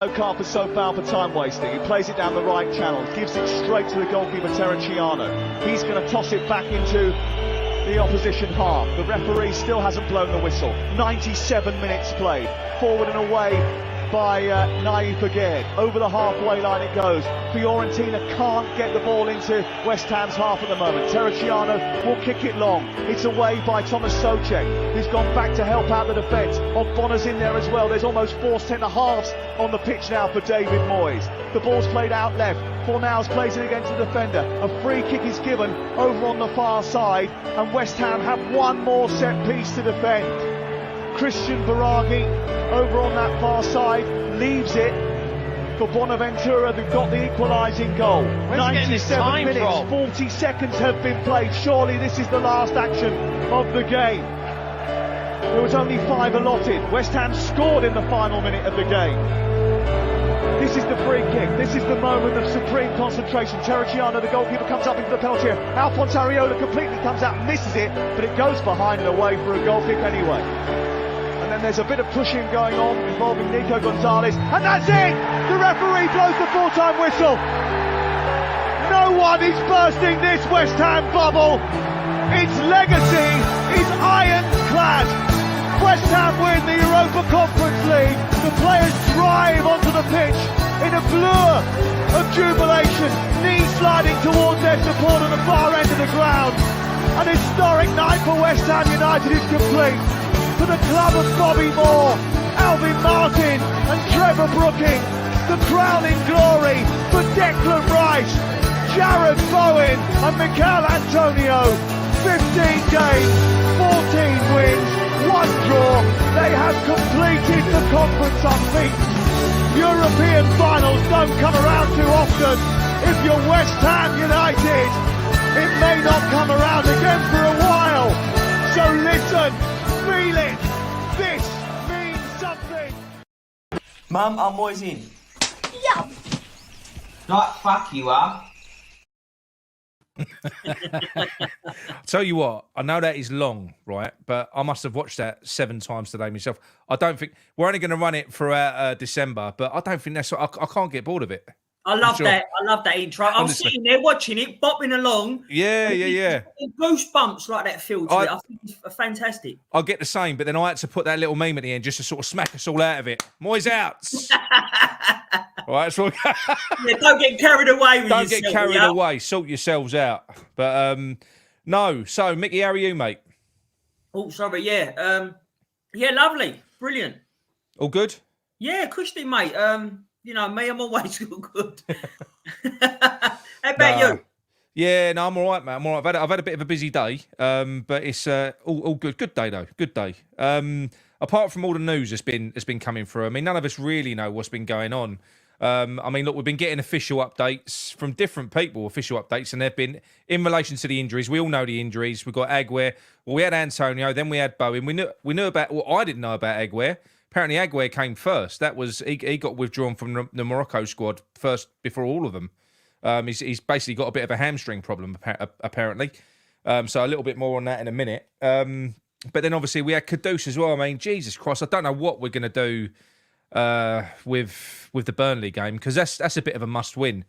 No car for so foul for time wasting. He plays it down the right channel, gives it straight to the goalkeeper Terracciano. He's going to toss it back into the opposition half. The referee still hasn't blown the whistle. 97 minutes played. Forward and away by Naif again. Over the halfway line it goes. Fiorentina can't get the ball into West Ham's half at the moment. Terracciano will kick it long. It's away by Thomas Soucek, who's gone back to help out the defence. Bonner's in there as well. There's almost 4 centre-halves on the pitch now for David Moyes. The ball's played out left. Fornals plays it against the defender. A free kick is given over on the far side, and West Ham have one more set piece to defend. Christian Baraghi over on that far side leaves it for Bonaventura, who got the equalising goal. 97 minutes, 40 seconds have been played. Surely this is the last action of the game. There was only 5 allotted. West Ham scored in the final minute of the game. This is the free kick. This is the moment of supreme concentration. Terracciano, the goalkeeper, comes up into the penalty area. Alphonse Areola completely comes out and misses it, but it goes behind and away for a goal kick anyway. And then there's a bit of pushing going on involving Nico Gonzalez, and that's it! The referee blows the full-time whistle. No one is bursting this West Ham bubble. Its legacy is ironclad. West Ham win the Europa Conference League. The players drive onto the pitch in a blur of jubilation, knees sliding towards their support at the far end of the ground. An historic night for West Ham United is complete. For the club of Bobby Moore, Alvin Martin and Trevor Brooking, the crowning glory for Declan Rice, Jared Bowen and Mikel Antonio. 15 games, 14 wins, 1 draw. They have completed the conference unbeaten. European finals don't come around too often. If you're West Ham United, it may not come around again for a while. So listen, feel it. This means something. Mum, I'm always in. Yeah. Like, fuck you are. Tell you what, I know that is long, right? But I must have watched that 7 times today myself. I don't think we're only going to run it throughout December, but I don't think that's. I can't get bored of it. I love that. I love that intro. I was sitting there watching it, bopping along. Yeah. Goosebumps like that feel to it. I think it's fantastic. I'll get the same, but then I had to put that little meme at the end just to sort of smack us all out of it. Moyes out. All right, so yeah, don't get carried away with don't get carried away. Sort yourselves out. But no. So, Mickey, how are you, mate? Oh, sorry. Yeah. Yeah, lovely. Brilliant. All good? Yeah, cushy, mate. You know me, I'm always good. How about you? Yeah, no, I'm all right, man. I'm all right. I've had a bit of a busy day, but it's all good. Good day, though. Good day. Apart from all the news that's been coming through, I mean, none of us really know what's been going on. I mean, look, we've been getting official updates from different people, and they've been in relation to the injuries. We all know the injuries. We've got Aguirre. Well, we had Antonio, then we had Bowen. We knew about. Well, I didn't know about Aguirre. Apparently, Aguirre came first. That was he got withdrawn from the Morocco squad first before all of them. He's basically got a bit of a hamstring problem, apparently. So a little bit more on that in a minute. But then obviously we had Kudus as well. I mean, Jesus Christ, I don't know what we're going to do with the Burnley game, because that's a bit of a must win.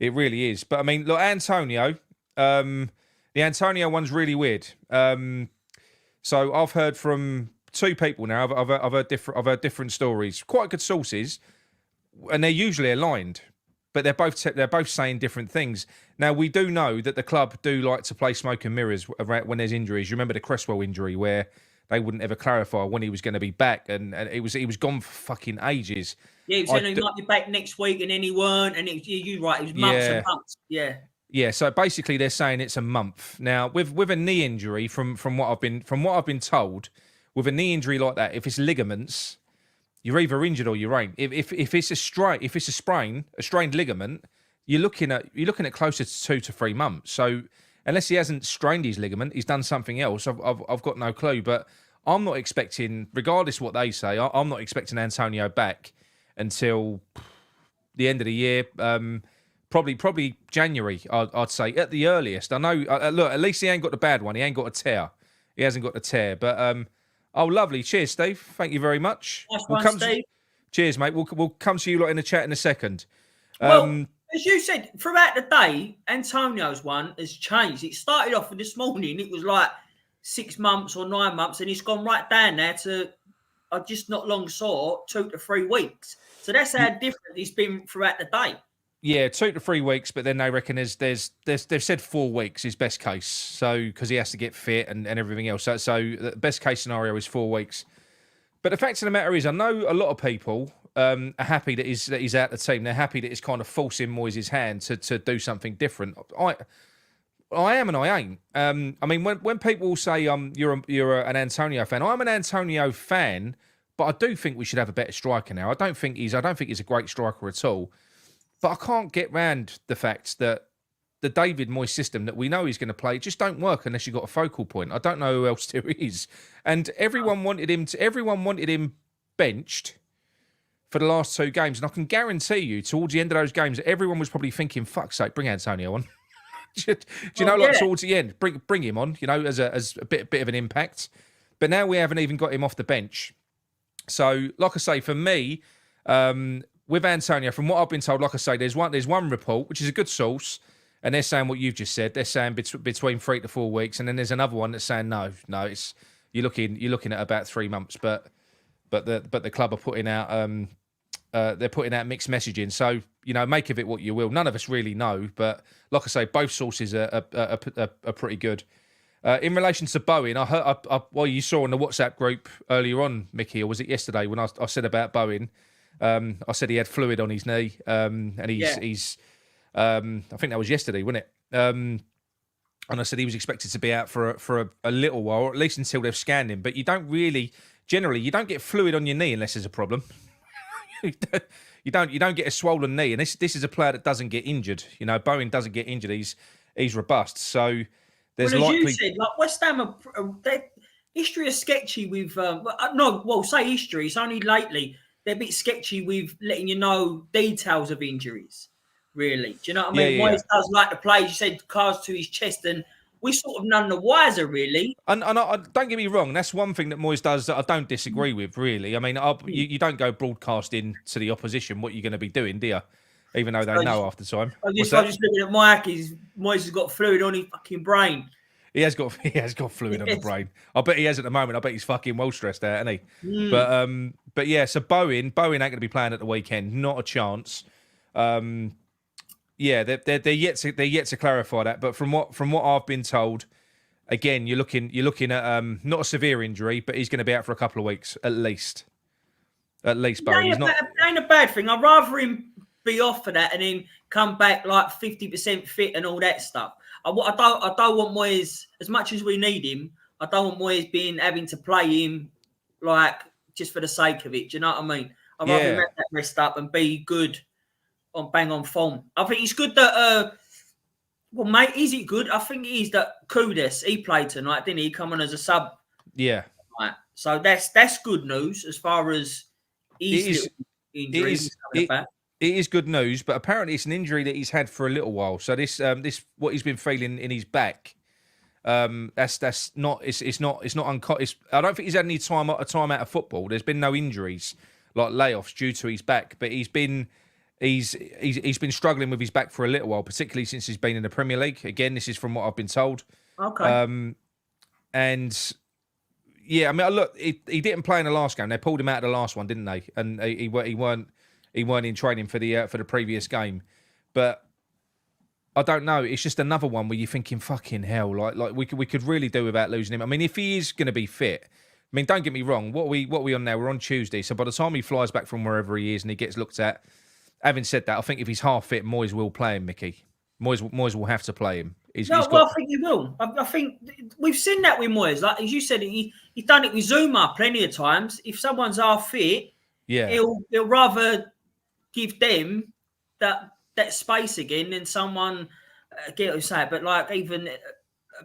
It really is. But I mean, look, Antonio, the Antonio one's really weird. So I've heard from 2 people now. I've heard different stories, quite good sources, and they're usually aligned, but they're both saying different things. Now, we do know that the club do like to play smoke and mirrors when there's injuries. You remember the Cresswell injury where they wouldn't ever clarify when he was going to be back, and he was gone for fucking ages. Yeah, he was saying he might be back next week, and then he weren't, and you're right, it was months and months. Yeah, so basically they're saying it's a month. Now, with a knee injury, from what I've been told, with a knee injury like that, if it's ligaments, you're either injured or you ain't. If it's a sprain, a strained ligament, you're looking at closer to 2 to 3 months. So unless he hasn't strained his ligament, he's done something else. I've got no clue. But I'm not expecting, regardless of what they say, I'm not expecting Antonio back until the end of the year. Probably January, I'd say, at the earliest. I know. Look, at least he ain't got the bad one. He ain't got a tear. He hasn't got the tear. But oh, lovely. Cheers, Steve. Thank you very much. Nice one, Steve. Cheers, mate. We'll come to you lot in the chat in a second. Well, as you said, throughout the day, Antonio's one has changed. It started off with this morning, it was like 6 months or 9 months, and it's gone right down there to, I just not long saw, 2 to 3 weeks. So that's how different it's been throughout the day. Yeah, 2 to 3 weeks, but then they reckon they've said 4 weeks is best case. So because he has to get fit and everything else. So the best case scenario is 4 weeks. But the fact of the matter is, I know a lot of people are happy that he's out the team. They're happy that it's kind of forcing Moyes' hand to do something different. I am and I ain't. I mean, when people say you're an Antonio fan, I'm an Antonio fan, but I do think we should have a better striker now. I don't think he's a great striker at all. But I can't get round the fact that the David Moyes system that we know he's going to play just don't work unless you've got a focal point. I don't know who else there is. And everyone wanted him benched for the last 2 games. And I can guarantee you, towards the end of those games, everyone was probably thinking, fuck's sake, bring Antonio on. Do you know, towards the end, bring him on, as a bit of an impact. But now we haven't even got him off the bench. So, like I say, for me, with Antonio, from what I've been told, like I say, there's one report, which is a good source, and they're saying what you've just said. They're saying between 3 to 4 weeks, and then there's another one that's saying no, it's you're looking at about 3 months. But the club are putting out they're putting out mixed messaging. So make of it what you will. None of us really know, but like I say, both sources are pretty good. In relation to Bowen, I heard you saw in the WhatsApp group earlier on, Mickey, or was it yesterday when I said about Bowen? I said he had fluid on his knee, and he's I think that was yesterday, wasn't it? And I said he was expected to be out for a little while, or at least until they've scanned him. But you don't get fluid on your knee unless there's a problem. You don't get a swollen knee, and this is a player that doesn't get injured. Bowen doesn't get injured. He's robust. So there's likely. You said, like West Ham, their history is sketchy with. Say history. It's only lately they're a bit sketchy with letting you know details of injuries. Really, do you know what I mean? Moyes does like the players. You said cards to his chest, and we're sort of none the wiser, really. And I, don't get me wrong, that's one thing that Moyes does that I don't disagree with, really. I mean, you don't go broadcasting to the opposition what you're going to be doing, do you? Even though they know after time. I was just looking at Mike. Moyes has got fluid on his fucking brain. He has got fluid on the brain. I bet he has at the moment. I bet he's fucking well stressed out, isn't he? But yeah, so Bowen ain't going to be playing at the weekend. Not a chance. Yeah, they're yet to clarify that. But from what I've been told, again, you're looking at not a severe injury, but he's going to be out for a couple of weeks at least. At least, Bowen. Ain't a bad thing. I'd rather him be off for that and then come back like 50% fit and all that stuff. I don't want Moyes, as much as we need him, I don't want Moyes having to play him like just for the sake of it. Do you know what I mean? I'd rather him have that rest up and be good on bang on form. I think it's good that well, mate, is it good? I think it is that Kudus, he played tonight, didn't he? Come on as a sub. Yeah. Right. So that's good news as far as his injuries coming back. It is good news, but apparently it's an injury that he's had for a little while. So this what he's been feeling in his back. That's not uncommon. I don't think he's had any time out of football. There's been no injuries like layoffs due to his back, but he's been struggling with his back for a little while, particularly since he's been in the Premier League. Again, this is from what I've been told. Okay. And yeah, I mean, look, he didn't play in the last game. They pulled him out of the last one, didn't they? And he weren't in training for the previous game. But I don't know. It's just another one where you're thinking, fucking hell, like we could really do without losing him. I mean, if he is going to be fit, I mean, don't get me wrong. What are we on now? We're on Tuesday. So by the time he flies back from wherever he is and he gets looked at, having said that, I think if he's half fit, Moyes will play him, Mickey. Moyes will have to play him. I think he will. I think we've seen that with Moyes. Like as you said, he's done it with Zuma plenty of times. If someone's half fit, he'll rather give them that space again than someone. I get what you say, but like even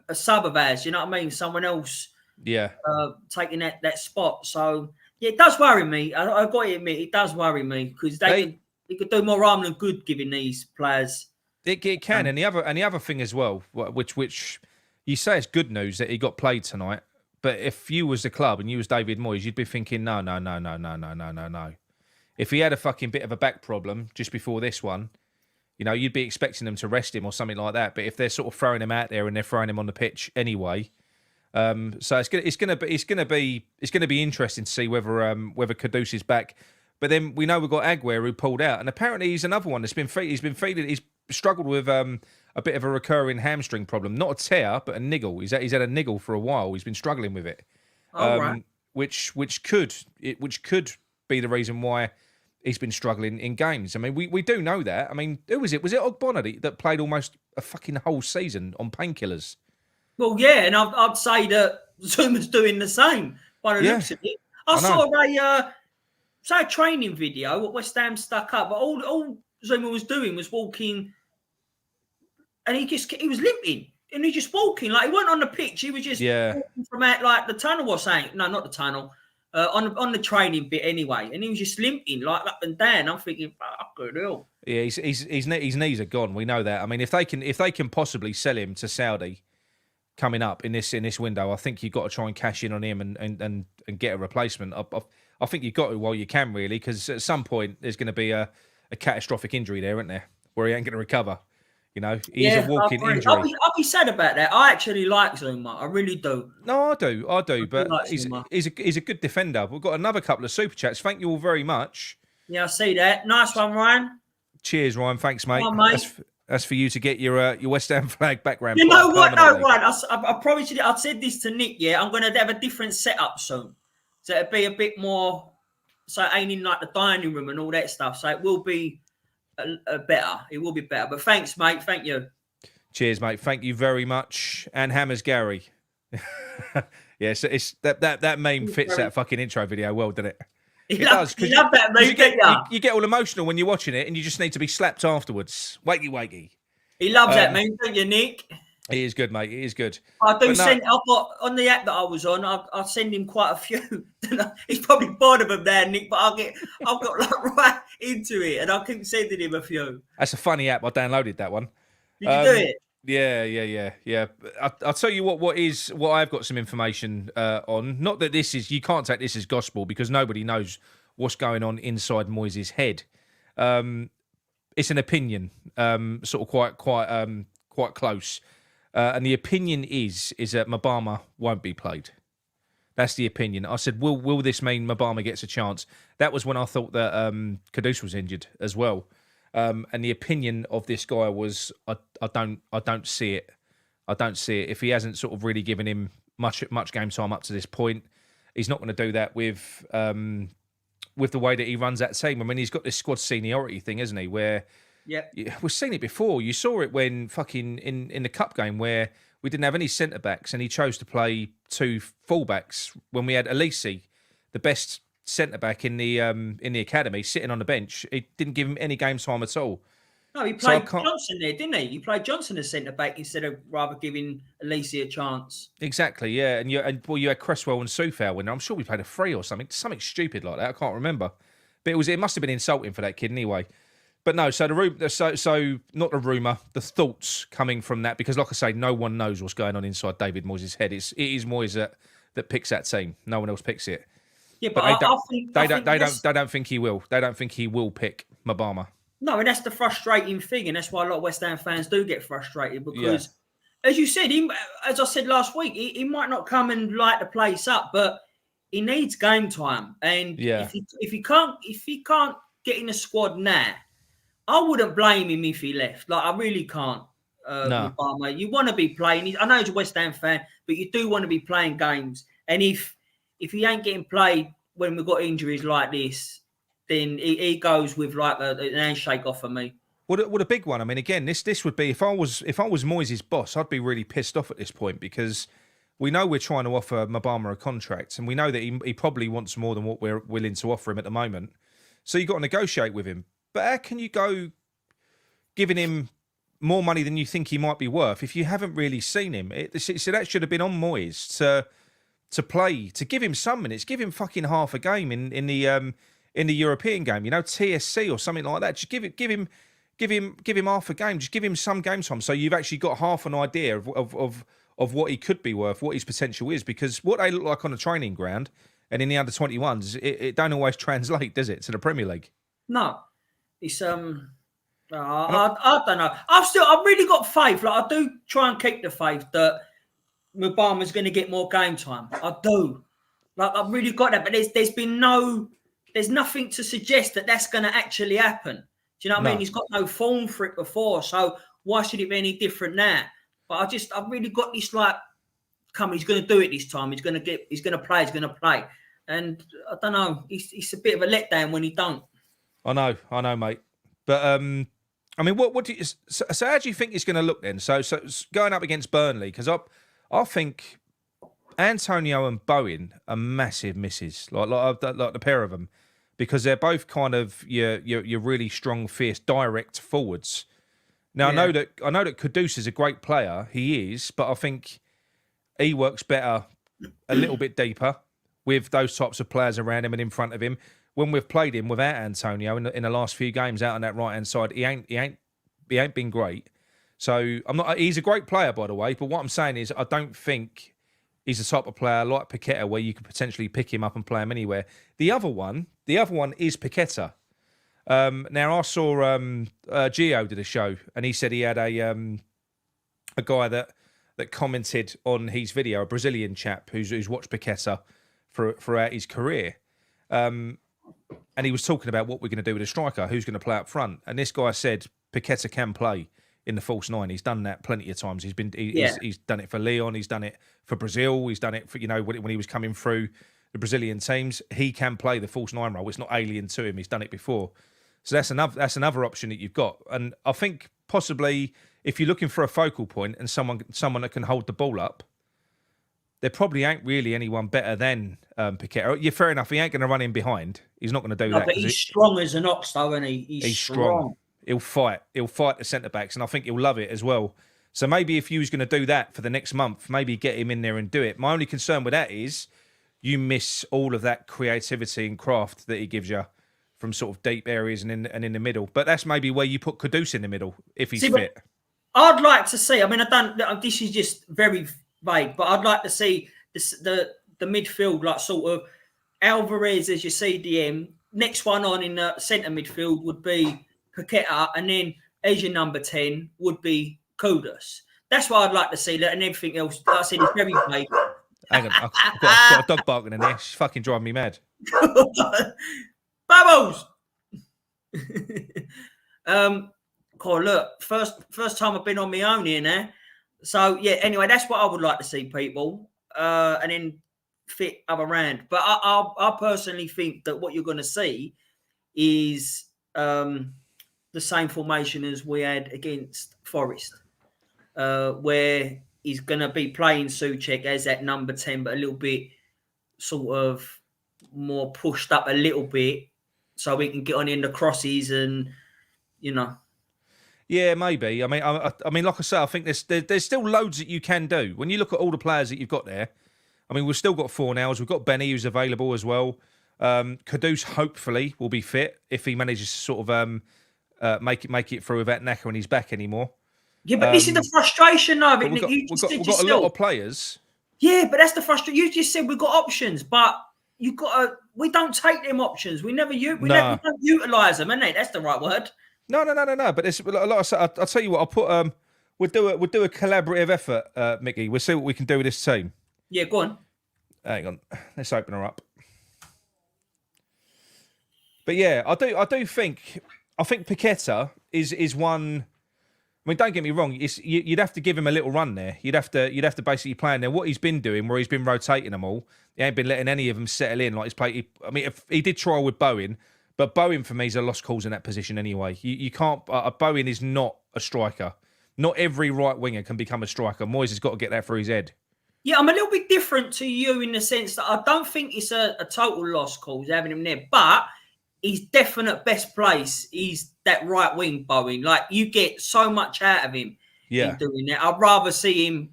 a sub of ours, you know what I mean? Someone else, taking that spot. So yeah, it does worry me. I got to admit, it does worry me because they could do more harm than good giving these players. It can, and the other thing as well, which you say it's good news that he got played tonight. But if you was the club and you was David Moyes, you'd be thinking, no. If he had a fucking bit of a back problem just before this one, you know, you'd be expecting them to rest him or something like that. But if they're sort of throwing him out there and they're throwing him on the pitch anyway, so it's gonna be interesting to see whether Kudus is back. But then we know we've got Aguero who pulled out, and apparently he's another one that's he's struggled with a bit of a recurring hamstring problem, not a tear but a niggle. He's had a niggle for a while. He's been struggling with it, right. which could be the reason why he's been struggling in games. I mean, we do know that. I mean, who was it? Was it Ogbonna that played almost a fucking whole season on painkillers? Well, yeah, and I'd say that Zuma's doing the same by the looks of it. I saw a training video what West Ham stuck up, but all Zuma was doing was walking, and he was limping, and he just walking like he wasn't on the pitch. He was just walking from out like the tunnel or something. No, not the tunnel. On the training bit anyway, and he was just limping like up and down. I'm thinking, fucking hell. Yeah, his knees are gone. We know that. I mean, if they can possibly sell him to Saudi coming up in this window, I think you've got to try and cash in on him and get a replacement. I think you've got to while you can, really, because at some point there's going to be a catastrophic injury there, isn't there, where he ain't going to recover. You know, he's a walking injury. I'll be sad about that. I actually like Zuma. I really do. No, I do. But like he's a good defender. We've got another couple of super chats. Thank you all very much. Yeah, I see that. Nice one, Ryan. Cheers, Ryan. Thanks, mate. On, mate. That's for you to get your West Ham flag background. You know what? No, Ryan. I promise you. I said this to Nick. Yeah, I'm going to have a different setup soon. So it'll be a bit more. So it ain't in like the dining room and all that stuff. So it will be. Better. It will be better. But thanks, mate. Thank you. Cheers, mate. Thank you very much. And Hammers Gary. Yeah, so it's that meme fits that fucking intro video well, doesn't it? It does. You love that meme, you get all emotional when you're watching it, and you just need to be slapped afterwards. Wakey. He loves that meme, don't you, Nick? He is good, mate. He is good. I do send. I've got on the app that I was on. I'll send him quite a few. He's probably bored of them there, Nick. But I've got like right into it, and I keep sending him a few. That's a funny app. I downloaded that one. Did you do it? Yeah. I'll tell you what I've got some information on. Not that you can't take this as gospel because nobody knows what's going on inside Moyes' head. It's an opinion, sort of quite close. And the opinion is that Mabama won't be played. That's the opinion. I said, will this mean Mabama gets a chance? That was when I thought that Kudus was injured as well. And the opinion of this guy was, I don't see it. I don't see it. If he hasn't sort of really given him much game time up to this point, he's not going to do that with the way that he runs that team. I mean, he's got this squad seniority thing, hasn't he? Where we've seen it before. You saw it when fucking in the cup game where we didn't have any centre backs and he chose to play two fullbacks when we had Elise, the best centre back in the academy, sitting on the bench. It didn't give him any game time at all. No, he played Johnson there, didn't he? He played Johnson as centre back instead of rather giving Elise a chance. Exactly, yeah. And you had Cresswell and Soufal winner. I'm sure we played a free or something stupid like that. I can't remember, but it must have been insulting for that kid anyway. But no, so not the rumour, the thoughts coming from that, because like I say, no one knows what's going on inside David Moyes' head. It is Moyes that picks that team. No one else picks it. Yeah, but they don't think he will. They don't think he will pick Mabama. No, and that's the frustrating thing, and that's why a lot of West Ham fans do get frustrated because, as you said, as I said last week, he might not come and light the place up, but he needs game time, and if he can't get in the squad now, I wouldn't blame him if he left. Like, I really can't. No. Mate. You want to be playing. I know he's a West Ham fan, but you do want to be playing games. And if he ain't getting played when we've got injuries like this, then he goes with like an handshake off of me. What a big one. I mean, again, this would be if I was Moyes' boss, I'd be really pissed off at this point because we know we're trying to offer Mabama a contract, and we know that he probably wants more than what we're willing to offer him at the moment. So you've got to negotiate with him. But how can you go giving him more money than you think he might be worth if you haven't really seen him? So that should have been on Moyes to play, to give him some minutes, give him fucking half a game in the European game, TSC or something like that. Just give him half a game. Just give him some game time, so you've actually got half an idea of what he could be worth, what his potential is. Because what they look like on a training ground, and in the under-21s, it don't always translate, does it, to the Premier League? No, it's I don't know. I've really got faith. Like I do try and keep the faith that Mubama's going to get more game time. I do. Like I've really got that, but there's nothing to suggest that that's going to actually happen. Do you know what I mean? He's got no form for it before, so why should it be any different now? But I've really got this like, come, he's going to do it this time. He's going to play, and I don't know. It's a bit of a letdown when he don't. I know, mate. But I mean, what do you? So how do you think it's going to look then? So going up against Burnley, because I think Antonio and Bowen are massive misses, like the pair of them, because they're both kind of your really strong, fierce, direct forwards. Now I know that Kudus is a great player, he is, but I think he works better a little bit deeper with those types of players around him and in front of him. When we've played him without Antonio in the last few games out on that right hand side, he ain't been great. So he's a great player, by the way. But what I'm saying is, I don't think he's the type of player like Paqueta where you could potentially pick him up and play him anywhere. The other one is Paqueta. Now I saw Gio did a show, and he said he had a guy that commented on his video, a Brazilian chap who's watched Paqueta throughout his career. And he was talking about what we're going to do with a striker, who's going to play up front. And this guy said Paqueta can play in the false nine. He's done that plenty of times. He's done it for Leon. He's done it for Brazil. He's done it for, when he was coming through the Brazilian teams. He can play the false nine role. It's not alien to him. He's done it before. So that's another option that you've got. And I think possibly if you're looking for a focal point and someone that can hold the ball up, there probably ain't really anyone better than Paqueta. Yeah, fair enough. He ain't going to run in behind. He's not going to do that. But he's strong as an ox, though, isn't he? He's strong. He'll fight. He'll fight the centre-backs, and I think he'll love it as well. So maybe if you was going to do that for the next month, maybe get him in there and do it. My only concern with that is you miss all of that creativity and craft that he gives you from sort of deep areas and in the middle. But that's maybe where you put Kudus in the middle, if he's fit. I'd like to see, I mean, this is just very vague, but I'd like to see the midfield, like sort of Alvarez as your CDM. Next one on in the centre midfield would be Paqueta, and then as your number 10 would be Kudus. That's what I'd like to see, and everything else, like I said, is very vague. Hang on, I've got a dog barking in there. She's fucking driving me mad. Bubbles! Look, first time I've been on my own here now. So, yeah, anyway, that's what I would like to see, people. And then fit other round. But I personally think that what you're going to see is the same formation as we had against Forest, where he's going to be playing Souček as that number 10, but a little bit sort of more pushed up a little bit so we can get on in the crosses and, Yeah, maybe. I mean, like I say, I think there's still loads that you can do. When you look at all the players that you've got there, I mean, we've still got Fornals. We've got Benny, who's available as well. Kudus, hopefully, will be fit if he manages to sort of make it through without Naka when he's back anymore. Yeah, but this is the frustration of it, Nick. We've got a lot of players. Yeah, but that's the frustration. You just said we've got options, but we don't take them options. We don't utilise them, innit? That's the right word. No. But it's like I said, I'll tell you what. I'll put we'll do a collaborative effort, Mickey. We'll see what we can do with this team. Yeah, go on. Hang on, let's open her up. But yeah, I think Paqueta is one. I mean, don't get me wrong. You'd have to give him a little run there. You'd have to basically play in there. What he's been doing, where he's been rotating them all, he ain't been letting any of them settle in. Like he's played. If he did trial with Bowen. But Bowen, for me, is a lost cause in that position anyway. You can't... Bowen is not a striker. Not every right winger can become a striker. Moyes has got to get that through his head. Yeah, I'm a little bit different to you in the sense that I don't think it's a total lost cause having him there. But his definite best place is that right wing, Bowen. Like, you get so much out of him in doing that. I'd rather see him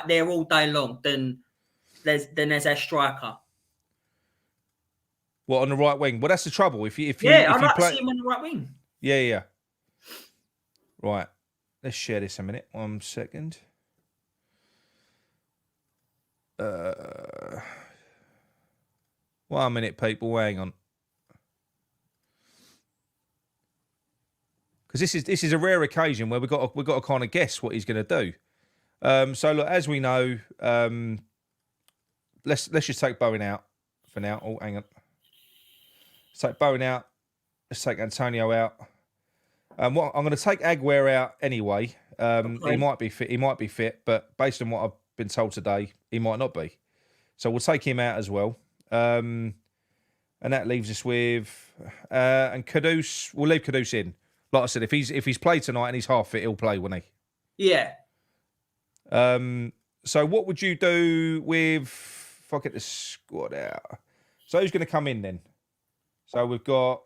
there all day long than as a striker. What, on the right wing? Well, that's the trouble. I'd like to see him on the right wing. Yeah. Right. Let's share this a minute. 1 second. 1 minute, people. Hang on. Because this is a rare occasion where we've got to kind of guess what he's going to do. So look, as we know, let's just take Bowen out for now. Oh, hang on. Let's take Bowen out. Let's take Antonio out. I'm going to take Aguero out anyway. Okay. He might be fit. He might be fit, but based on what I've been told today, he might not be. So we'll take him out as well. And that leaves us with and Kudus. We'll leave Kudus in. Like I said, if he's played tonight and he's half fit, he'll play, won't he? Yeah. So what would you do with? If I get the squad out, so who's going to come in then? So we've got.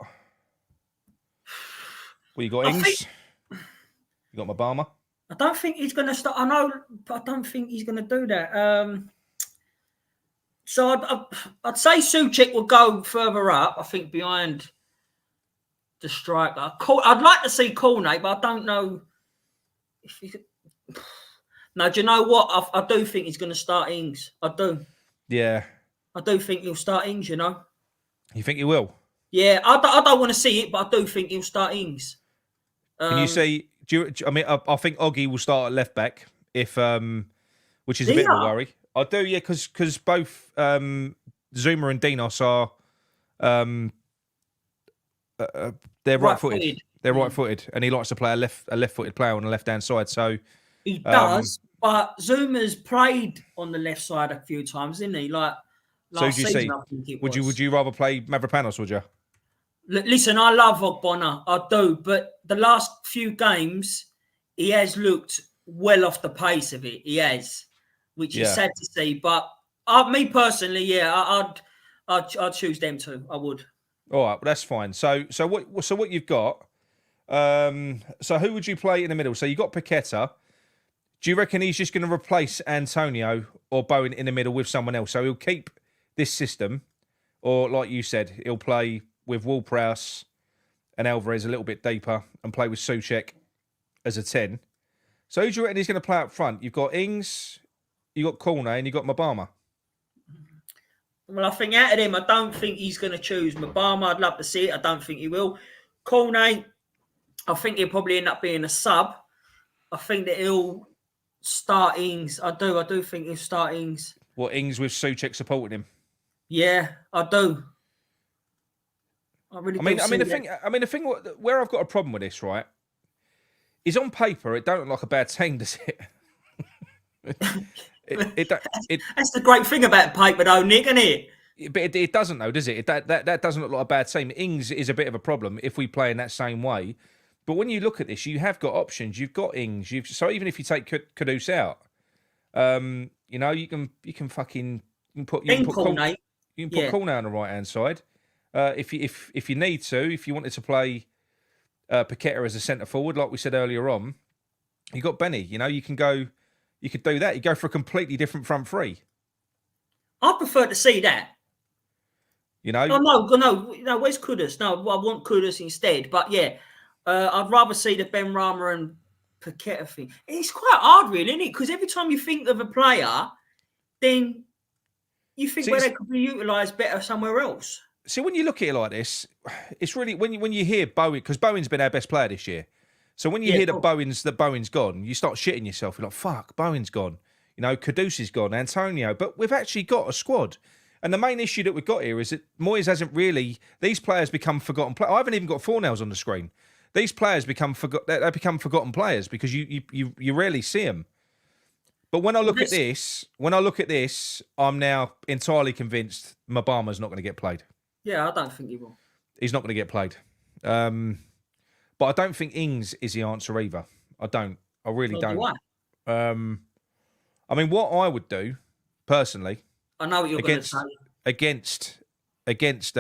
Well, you got Ings. You got Mabama. I don't think he's going to start. I know, but I don't think he's going to do that. So I'd say Souček will go further up. I think behind the striker. I'd like to see Cornet, but I don't know if he. No, do you know what? I do think he's going to start Ings. I do. Yeah. I do think he'll start Ings. You know. You think he will? Yeah, I don't want to see it, but I do think he'll start Ings. Can you see? I mean, I think Oggy will start at left back if, which is a bit of a worry. I do, yeah, because both Zuma and Dinos are, they're right-footed. They're right-footed, and he likes to play a left-footed player on the left-hand side. So he does, but Zuma's played on the left side a few times, didn't he? Like last season, I think it was. Would you rather play Mavropanos? Would you? Listen, I love Ogbonna, I do, but the last few games, he has looked well off the pace of it. He has, which is sad to see. But me personally, yeah, I'd choose them too. I would. All right, well, that's fine. So what you've got? So who would you play in the middle? So you got Paqueta. Do you reckon he's just going to replace Antonio or Bowen in the middle with someone else? So he'll keep this system, or like you said, he'll play with Ward-Prowse and Alvarez a little bit deeper and play with Souček as a 10. So who do you reckon he's going to play up front? You've got Ings, you've got Cornet, and you've got Mabama. Well, I think out of them, I don't think he's going to choose Mabama. I'd love to see it. I don't think he will. Cornet, I think he'll probably end up being a sub. I think that he'll start Ings. I do think he'll start Ings. What, Ings with Souček supporting him? Yeah, I do. I mean, the thing where I've got a problem with this, right, is on paper it don't look like a bad team, does it? That's the great thing about paper, though, Nick, isn't it? But it doesn't, though, does it? That doesn't look like a bad team. Ings is a bit of a problem if we play in that same way. But when you look at this, you have got options. You've got Ings. So even if you take Kudus out, you know, you can put Cornet on the right hand side. If you need to, if you wanted to play Paqueta as a centre forward, like we said earlier on, you got Benny. You know, you could do that. You go for a completely different front three. I prefer to see that. You know, no. Where's Kudus? No, I want Kudus instead. But yeah, I'd rather see the Ben Rama and Paqueta thing. It's quite hard, really, isn't it? Because every time you think of a player, then you think they could be utilised better somewhere else. See, when you look at it like this, it's really when you hear Bowen, because Bowen's been our best player this year. So when you hear that Bowen's gone, you start shitting yourself. You're like, fuck, Bowen's gone. You know, Kudus is gone, Antonio. But we've actually got a squad. And the main issue that we've got here is that Moyes hasn't really... These players become forgotten players. I haven't even got Fornells on the screen. These players become forgotten players because you rarely see them. But when I look at this, I'm now entirely convinced Mabama's not going to get played. Yeah, I don't think he will. He's not going to get played. But I don't think Ings is the answer either. I don't. I really don't. Why? I mean, what I would do, personally... I know what you're going to say. Against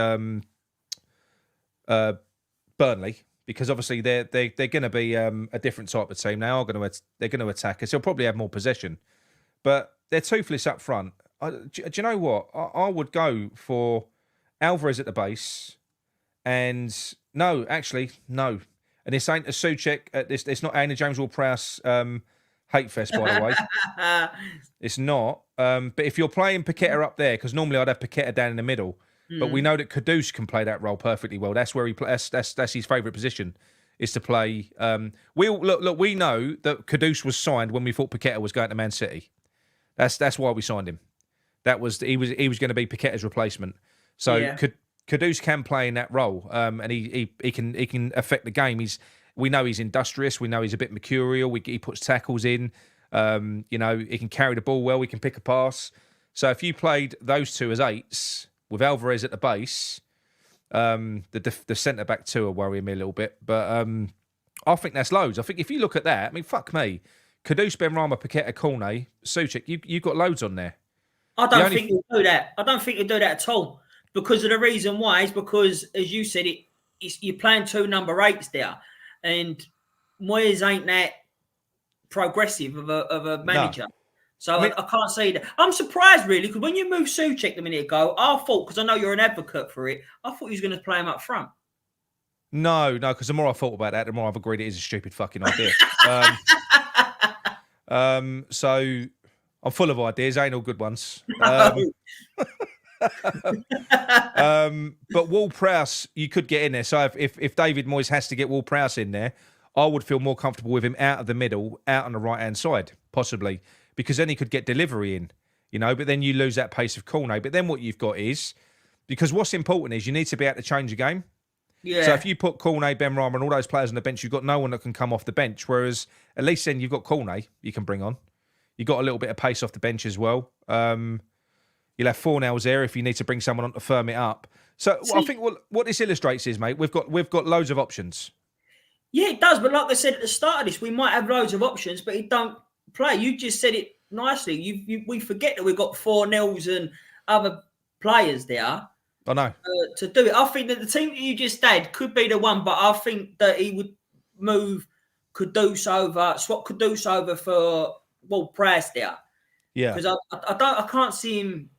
Burnley, because obviously they're going to be a different type of team. They're going to attack us. They'll probably have more possession, but they're toothless up front. Do you know what? I would go for Alvarez at the base, and no. And this ain't a Souček. It's not Anna James Ward-Prowse hate fest, by the way. It's not. But if you're playing Paqueta up there, because normally I'd have Paqueta down in the middle, But we know that Kudus can play that role perfectly well. That's where he plays. That's his favourite position, is to play. We know that Kudus was signed when we thought Paqueta was going to Man City. That's why we signed him. He was going to be Paqueta's replacement. So Kudus can play in that role, and he can affect the game. We know he's industrious. We know he's a bit mercurial. He puts tackles in. He can carry the ball well. He can pick a pass. So if you played those two as eights with Alvarez at the base, the centre back two are worrying me a little bit. But I think that's loads. I think if you look at that, I mean, fuck me, Kudus, Benrahma, Paqueta, Cornet, Souček, you've got loads on there. I don't think he'll do that. I don't think he'll do that at all. Because of the reason why is because, as you said, you're playing two number 8s there, and Moyes ain't that progressive of a manager. No. So I can't say that. I'm surprised, really, because when you moved Souček a minute ago, I thought, because I know you're an advocate for it, I thought he was going to play him up front. No, because the more I thought about that, the more I've agreed it is a stupid fucking idea. So I'm full of ideas, ain't all good ones. But Ward-Prowse, you could get in there. So if David Moyes has to get Ward-Prowse in there, I would feel more comfortable with him out of the middle, out on the right-hand side, possibly, because then he could get delivery in, but then you lose that pace of Cornet. But then what you've got is, because what's important is you need to be able to change the game. Yeah. So if you put Cornet, Benrahma and all those players on the bench, you've got no one that can come off the bench, whereas at least then you've got Cornet you can bring on. You've got a little bit of pace off the bench as well. You'll have Fornells there if you need to bring someone on to firm it up. So I think what this illustrates is, mate, we've got loads of options. Yeah, it does. But like I said at the start of this, we might have loads of options, but it don't play. You just said it nicely. We forget that we've got Fornells and other players there. I know. To do it. I think that the team that you just had could be the one, but I think that he would swap Kudus over for Ward-Prowse there. Yeah. Because I can't see him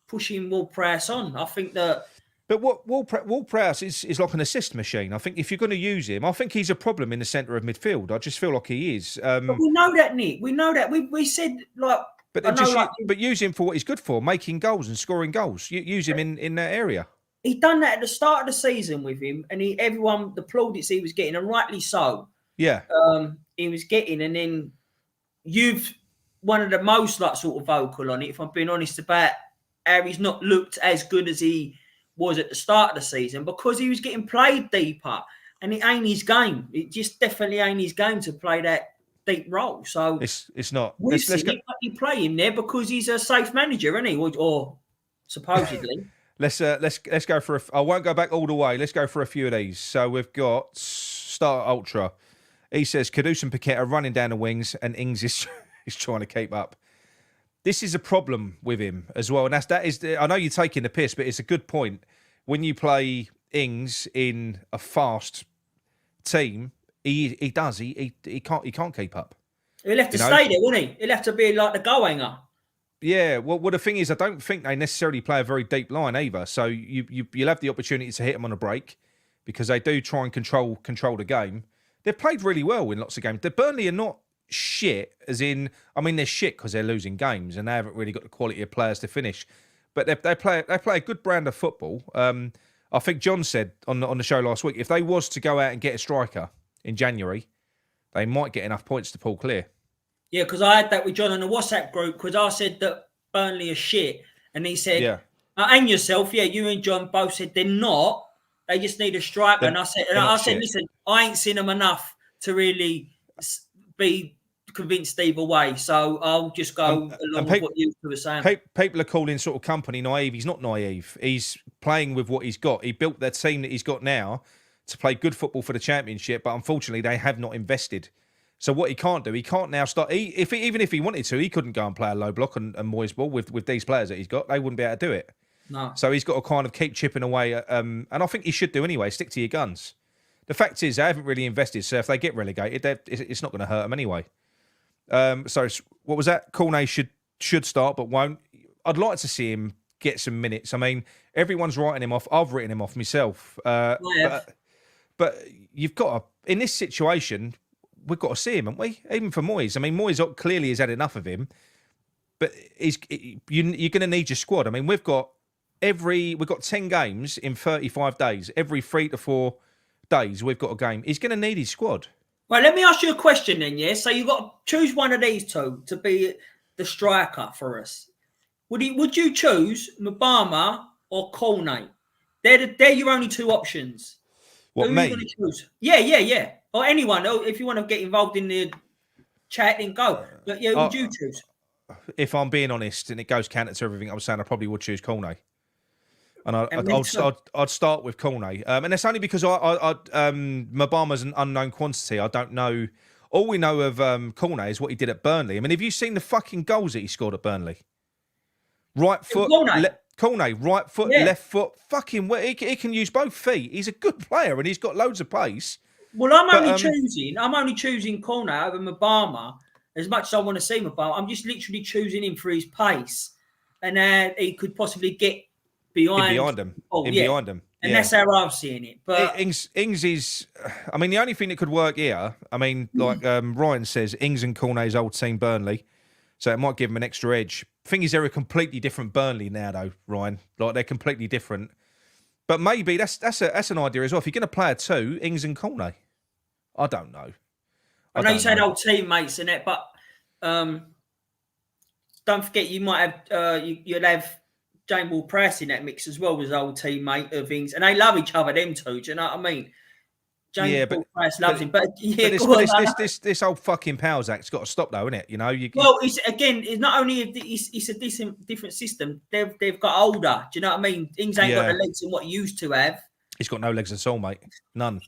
pushing Ward-Prowse on. I think that. But what Ward-Prowse is like an assist machine. I think if you're going to use him, I think he's a problem in the centre of midfield. I just feel like he is. But we know that, Nick. We know that. We said like. But use him for what he's good for, making goals and scoring goals. Use him in that area. He done that at the start of the season with him, and everyone the plaudits he was getting, and rightly so. Yeah. He was getting, and then you've one of the most sort of vocal on it, if I'm being honest, about how he's not looked as good as he was at the start of the season because he was getting played deeper, and it ain't his game. It just definitely ain't his game to play that deep role. So it's not. Let's play him there because he's a safe manager, isn't he? Or supposedly. Let's go for I won't go back all the way. Let's go for a few of these. So we've got Star Ultra. He says Kudus and Paqueta are running down the wings, and Ings is trying to keep up. This is a problem with him as well, and that is. I know you're taking the piss, but it's a good point. When you play Ings in a fast team, he can't keep up. He'll have to stay there, won't he? He'll have to be like the goal hanger. Yeah, well, the thing is, I don't think they necessarily play a very deep line either. So you'll have the opportunity to hit them on a break because they do try and control the game. They've played really well in lots of games. The Burnley are not shit, as in, I mean, they're shit because they're losing games and they haven't really got the quality of players to finish. But they play a good brand of football. I think John said on the show last week, if they was to go out and get a striker in January, they might get enough points to pull clear. Yeah, because I had that with John on the WhatsApp group because I said that Burnley are shit. And he said, and yourself, you and John both said they're not. They just need a striker. And I said, listen, I ain't seen them enough to really be convinced either way. So I'll just go along with what you were saying. People are calling sort of company naive. He's not naive. He's playing with what he's got. He built that team that he's got now to play good football for the Championship, but unfortunately they have not invested. So what he can't do, he can't now start. Even if he wanted to, he couldn't go and play a low block and Moyes ball with these players that he's got. They wouldn't be able to do it. No. So he's got to kind of keep chipping away. And I think he should do anyway. Stick to your guns. The fact is, they haven't really invested. So if they get relegated, it's not going to hurt them anyway. So what was that? Cornet should start, but won't. I'd like to see him get some minutes. I mean, everyone's writing him off. I've written him off myself. But you've got to, in this situation, we've got to see him, haven't we? Even for Moyes. I mean, Moyes clearly has had enough of him. But you're going to need your squad. I mean, we've got we've got 10 games in 35 days. Every 3 to 4 days, we've got a game. He's going to need his squad. Right, let me ask you a question then, yeah? So you've got to choose one of these two to be the striker for us. Would you choose Mabama or Cornet? They're your only two options. What, Who me? are you going to choose? Yeah. Or anyone. If you want to get involved in the chat, then go. But yeah, would you choose? If I'm being honest, and it goes counter to everything I was saying, I probably would choose Cornet. And I'd start with Cornet. And that's only because Mabama's an unknown quantity. I don't know. All we know of Cornet is what he did at Burnley. I mean, have you seen the fucking goals that he scored at Burnley? Right foot, Cornet, right foot, left foot. Fucking, he can use both feet. He's a good player and he's got loads of pace. Well, I'm only choosing Cornet over Mabama. As much as I want to see Mabama, I'm just literally choosing him for his pace, and he could possibly get behind him. Behind him. And that's how I'm seeing it. But Ings is, I mean, the only thing that could work here, I mean, like Ryan says, Ings and Cornet's old team Burnley, so it might give him an extra edge. Thing is, they're a completely different Burnley now, though, Ryan. Like, they're completely different. But maybe that's an idea as well. If you're going to play a two, Ings and Cornet, I don't know. I know you said old teammates in it, but don't forget you might have you'll have James Ward-Prowse in that mix as well as old teammate of Ings, and they love each other. Them two, do you know what I mean? James Ward-Prowse loves him, but this old fucking powers act's got to stop though, isn't it? You know, it's not only it's a different system. They've got older. Do you know what I mean? Ings ain't got the legs in what he used to have. He's got no legs at all, mate. None.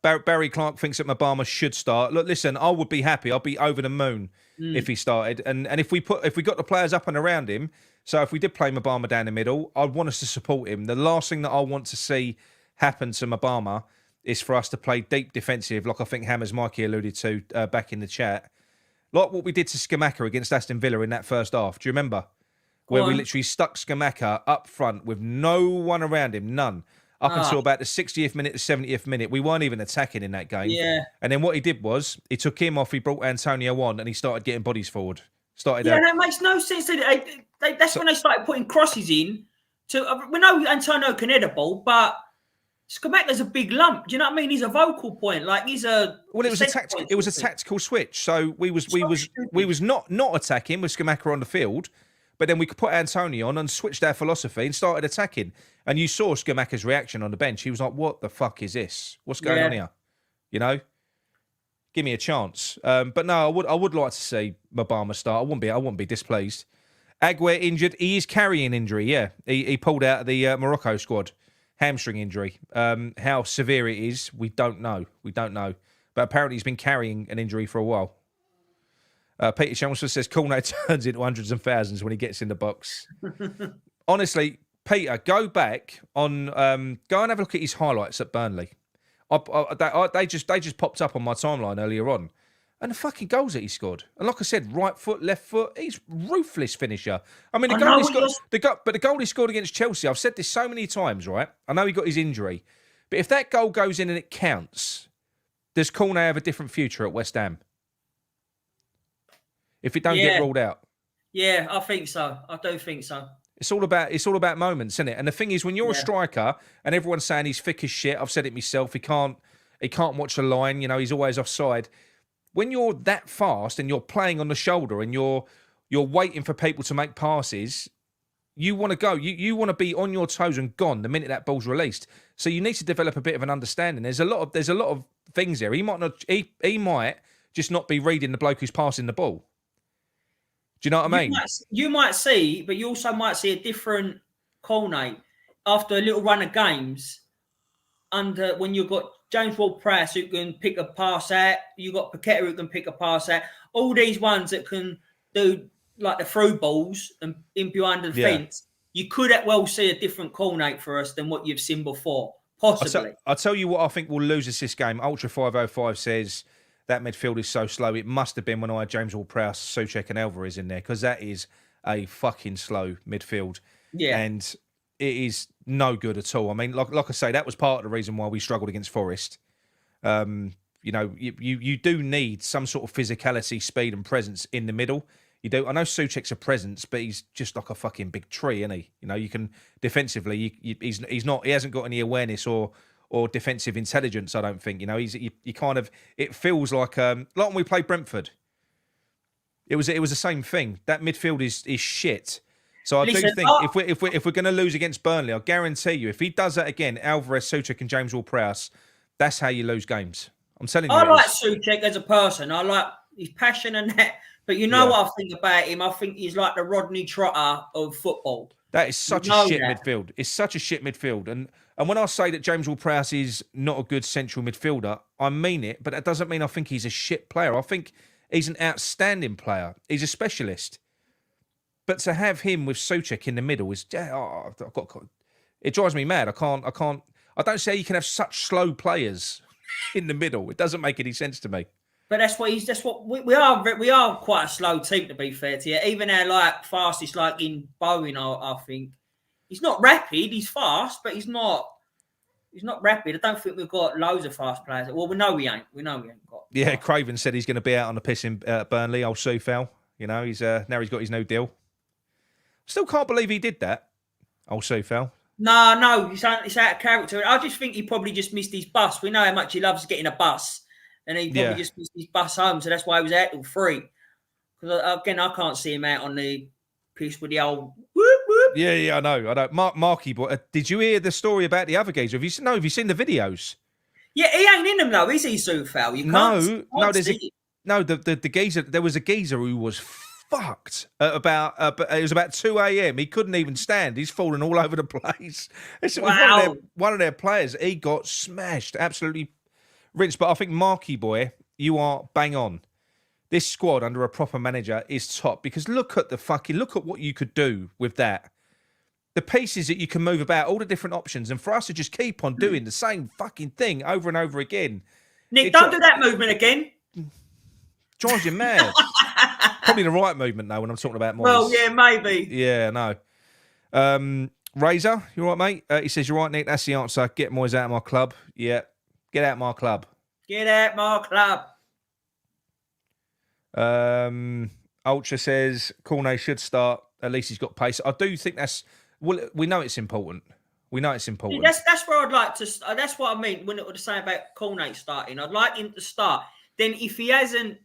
Barry Clark thinks that Mabama should start. Look, listen, I would be happy. I'd be over the moon if he started. And if we got the players up and around him, so if we did play Mabama down the middle, I'd want us to support him. The last thing that I want to see happen to Mabama is for us to play deep defensive, like I think Hammers Mikey alluded to back in the chat. Like what we did to Skamaka against Aston Villa in that first half. Do you remember? Where we literally stuck Skamaka up front with no one around him, none. Up until about the 60th minute, the 70th minute. We weren't even attacking in that game. Yeah. And then what he did was, he took him off, he brought Antonio on, and he started getting bodies forward. That makes no sense. That's when they started putting crosses in. We know Antonio can head a ball, but Skamaka's a big lump. Do you know what I mean? He's a vocal point. Like, he's a... Well, it was a tactical switch. So we was not attacking with Skamaka on the field, but then we could put Antonio on and switched our philosophy and started attacking. And you saw Skamaka's reaction on the bench. He was like, what the fuck is this? What's going on here? You know? Give me a chance. But no, I would like to see Mabama start. I wouldn't be displeased. Aguero injured. He is carrying injury, yeah. He pulled out of the Morocco squad. Hamstring injury. How severe it is, we don't know. But apparently he's been carrying an injury for a while. Peter Chelmsford says Cornet turns into hundreds and thousands when he gets in the box. Honestly, Peter, go back on, go and have a look at his highlights at Burnley. They just popped up on my timeline earlier on, and the fucking goals that he scored. And like I said, right foot, left foot, he's ruthless finisher. I mean, the goal he scored against Chelsea. I've said this so many times, right? I know he got his injury, but if that goal goes in and it counts, does Cornet have a different future at West Ham? If it don't get ruled out. Yeah, I think so. I do think so. It's all about moments, isn't it? And the thing is, when you're a striker and everyone's saying he's thick as shit, I've said it myself. He can't watch a line. You know, he's always offside. When you're that fast and you're playing on the shoulder and you're waiting for people to make passes, you want to go. You want to be on your toes and gone the minute that ball's released. So you need to develop a bit of an understanding. There's a lot of things there. He might just not be reading the bloke who's passing the ball. Do you know what I mean? You might see, but you also might see a different Cornet after a little run of games. Under when you've got James Ward-Prowse who can pick a pass out, you've got Paqueta who can pick a pass out. All these ones that can do like the through balls and in behind the fence. You could well see a different Cornet for us than what you've seen before, possibly. I'll tell you what I think will lose us this game. Ultra 505 says that midfield is so slow. It must have been when I had James Ward-Prowse, Souček and Alvarez in there, because that is a fucking slow midfield. Yeah. And it is no good at all. I mean, like I say, that was part of the reason why we struggled against Forest. You know, you do need some sort of physicality, speed and presence in the middle. You do. I know Souček's a presence, but he's just like a fucking big tree, isn't he? You know, you can defensively, he's not. He hasn't got any awareness or defensive intelligence. I don't think. You know, you kind of. It feels like when we played Brentford. It was the same thing. That midfield is shit. So I do think if we're going to lose against Burnley, I guarantee you, if he does that again, Alvarez, Souček, and James Ward-Prowse, that's how you lose games. I'm telling you. I like Souček as a person. I like his passion and that. But you know what I think about him? I think he's like the Rodney Trotter of football. That is such a shit midfield. It's such a shit midfield. And when I say that James Ward-Prowse is not a good central midfielder, I mean it. But that doesn't mean I think he's a shit player. I think he's an outstanding player. He's a specialist. But to have him with Souček in the middle is it drives me mad. I don't see how you can have such slow players in the middle. It doesn't make any sense to me. But that's what we are. We are quite a slow team, to be fair to you. Even our fastest, in Bowen, I think he's not rapid. He's fast, but he's not rapid. I don't think we've got loads of fast players. Well, we know we ain't. We ain't got. Yeah, Craven said he's going to be out on the piss in Burnley. Old Soufal. You know, he's now he's got his new deal. Still can't believe he did that. Old Soufal. No, it's out of character. I just think he probably just missed his bus. We know how much he loves getting a bus. And he probably just missed his bus home, so that's why he was out till 3. Because again, I can't see him out on the piss with the old whoop whoop. Yeah, I know. Marky boy, did you hear the story about the other geezer? Have you seen the videos? Yeah, he ain't in them though, is he, Soufal? The geezer. There was a geezer who was fucked at it was about 2 a.m. He couldn't even stand. He's falling all over the place. Wow. One of their players, he got smashed, absolutely rinsed. But I think Marky boy, you are bang on. This squad under a proper manager is top because look at what you could do with that. The pieces that you can move about, all the different options, and for us to just keep on doing the same fucking thing over and over again. Nick, don't do that movement again. Drives you mad. Probably the right movement though when I'm talking about Moyes. Well, yeah, maybe. Yeah, no. Razor, you all right, mate? He says, you're right, Nick. That's the answer. Get Moyes out of my club. Yeah. Get out of my club. Get out my club. Ultra says Cornet should start. At least he's got pace. I do think we know it's important. That's where I'd like to. That's what I mean when it was saying about Cornet starting. I'd like him to start. Then if he ain't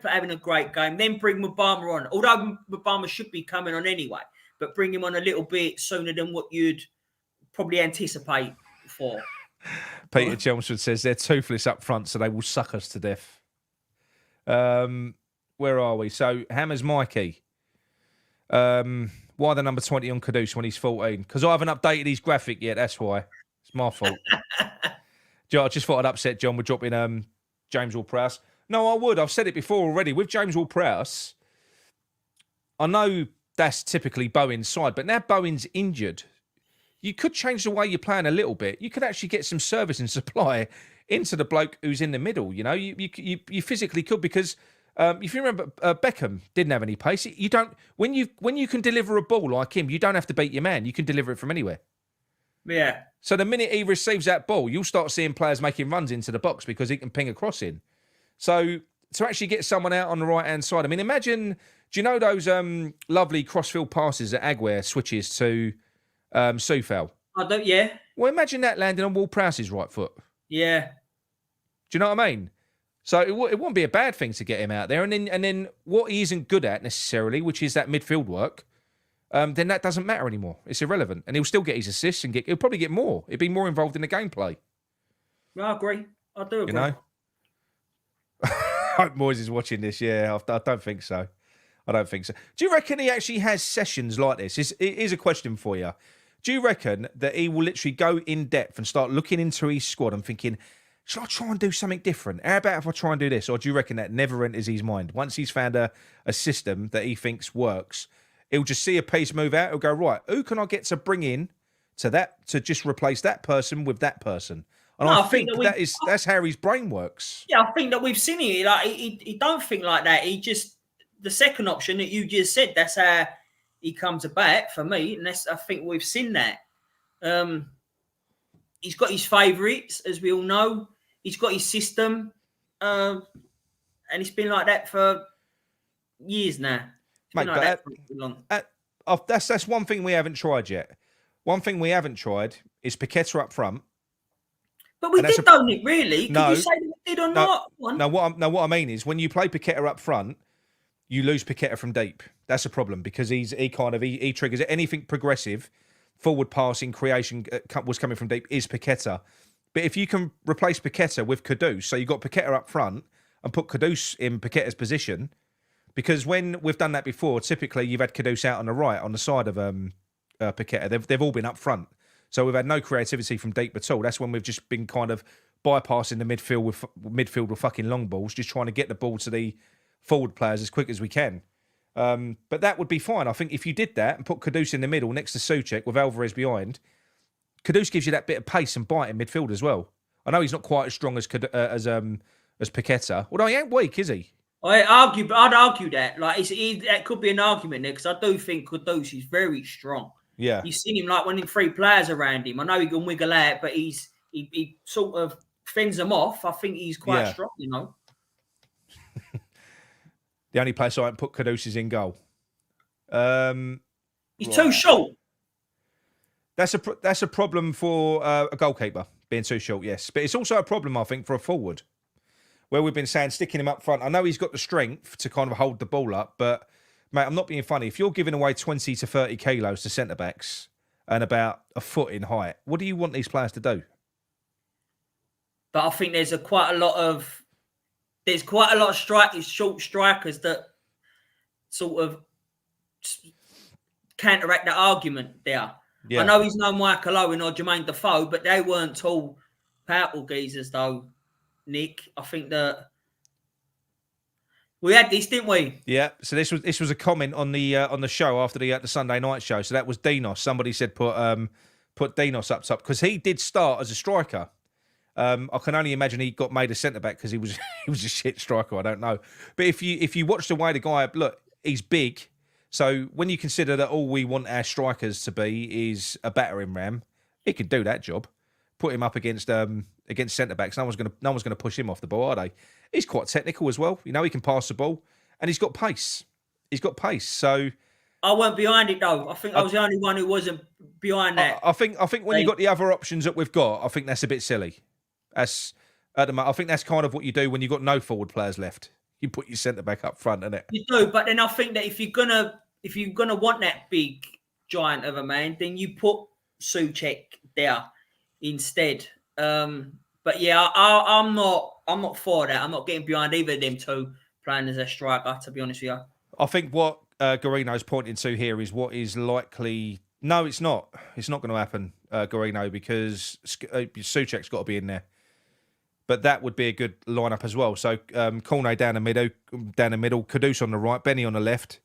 having a great game, then bring Mubama on. Although Mubama should be coming on anyway, but bring him on a little bit sooner than what you'd probably anticipate for. Peter Chelmsford says they're toothless up front, so they will suck us to death. Where are we? So Hammers Mikey. Why the number 20 on Kudus when he's 14? Because I haven't updated his graphic yet. That's why. It's my fault. I just thought I'd upset John with dropping James Ward-Prowse. No, I would. I've said it before already. With James Ward-Prowse, I know that's typically Bowen's side, but now Bowen's injured. You could change the way you're playing a little bit. You could actually get some service and supply into the bloke who's in the middle. You know, you physically could because if you remember, Beckham didn't have any pace. You don't when you can deliver a ball like him, you don't have to beat your man. You can deliver it from anywhere. Yeah. So the minute he receives that ball, you'll start seeing players making runs into the box because he can ping a cross in. So to actually get someone out on the right hand side, I mean, imagine. Do you know those lovely crossfield passes that Aguirre switches to? Soufal. I don't. Yeah. Well, imagine that landing on Ward-Prowse's right foot. Yeah. Do you know what I mean? So it wouldn't be a bad thing to get him out there, and then what he isn't good at necessarily, which is that midfield work, then that doesn't matter anymore. It's irrelevant, and he'll still get his assists and he'll probably get more. He'll be more involved in the gameplay. I agree. I do agree. You know. I hope Moyes is watching this. Yeah, I don't think so. Do you reckon he actually has sessions like this? Here's a question for you. Do you reckon that he will literally go in depth and start looking into his squad and thinking, should I try and do something different? How about if I try and do this? Or do you reckon that never enters his mind? Once he's found a system that he thinks works, he'll just see a piece move out. He'll go, right, who can I get to bring in to just replace that person with that person? And I think that's how his brain works. Yeah, I think that we've seen it. Like he don't think like that. He just, the second option that you just said, that's how he comes about for me, and I think we've seen that. He's got his favourites, as we all know. He's got his system, and it's been like that for years now. It's Mate, been like that for too long. That's one thing we haven't tried yet. One thing we haven't tried is Paqueta up front. But we did, don't it, really? No. Could you say that we did or not? No, what I mean is when you play Paqueta up front, you lose Paqueta from deep. That's a problem because he triggers it. Anything progressive, forward passing, creation was coming from deep is Paqueta. But if you can replace Paqueta with Kudus, so you've got Paqueta up front and put Kudus in Paqueta's position, because when we've done that before, typically you've had Kudus out on the right, on the side of Paqueta. They've all been up front. So we've had no creativity from deep at all. That's when we've just been kind of bypassing the midfield with fucking long balls, just trying to get the ball to the forward players as quick as we can. But that would be fine. I think if you did that and put Kudus in the middle next to Souček with Alvarez behind, Kudus gives you that bit of pace and bite in midfield as well. I know he's not quite as strong as Paqueta, although he ain't weak, is he? I'd argue that. Like, that could be an argument there because I do think Kudus is very strong. Yeah, you've seen him like when in 3 players around him. I know he can wiggle out, but he sort of fends them off. I think he's quite strong, you know. The only place I haven't put Kudus is in goal. He's too short. That's a problem for a goalkeeper being too short. Yes, but it's also a problem I think for a forward, where we've been saying sticking him up front. I know he's got the strength to kind of hold the ball up, but. Mate, I'm not being funny. If you're giving away 20 to 30 kilos to centre-backs and about a foot in height, what do you want these players to do? But I think there's quite a lot of short strikers that sort of counteract that argument there. Yeah. I know he's no Michael Owen or Jermaine Defoe, but they weren't tall, powerful geezers though, Nick. I think that we had this, didn't we? Yeah. So this was a comment on the show after the Sunday night show. So that was Dinos. Somebody said put Dinos up top because he did start as a striker. I can only imagine he got made a centre back because he was a shit striker. I don't know. But if you watch the way the guy look, he's big. So when you consider that all we want our strikers to be is a battering ram, he could do that job. Put him up against centre backs. No one's gonna push him off the ball, are they? He's quite technical as well. You know, he can pass the ball, and he's got pace. So I weren't behind it though. I think I was the only one who wasn't behind that. I think when you got the other options that we've got, I think that's a bit silly. I think that's kind of what you do when you've got no forward players left. You put your centre back up front, innit? You do, but then I think that if you're gonna want that big giant of a man, then you put Souček there instead. But yeah, I'm not for that. I'm not getting behind either of them two playing as a striker, to be honest with you. I think what Garino's pointing to here is what is likely. No, it's not. It's not going to happen, Garino, because Souček's got to be in there. But that would be a good lineup as well. So Cornet down the middle, Kudus on the right, Benny on the left,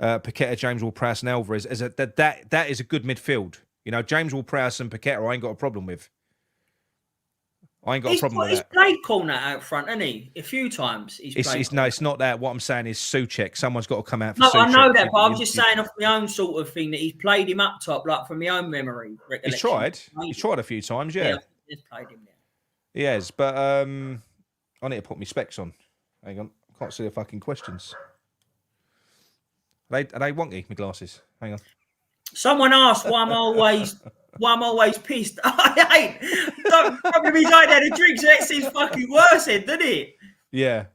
Paqueta, James Ward-Prowse and Alvarez. That is a good midfield. You know, James Ward-Prowse and Paqueta I ain't got a problem with. He's played Cornet out front, hasn't he? A few times. It's not that. What I'm saying is Souček. Someone's got to come out for Souček. I know that, but I'm just saying off my own sort of thing that he's played him up top, like from my own memory. He's tried. He's tried a few times, yeah. He's played him there. He has, but I need to put my specs on. Hang on. I can't see the fucking questions. Are they wonky, my glasses? Hang on. Someone asked why I'm always pissed. I ain't. The problem is I had a drink, so that seems fucking worse, doesn't it? Yeah.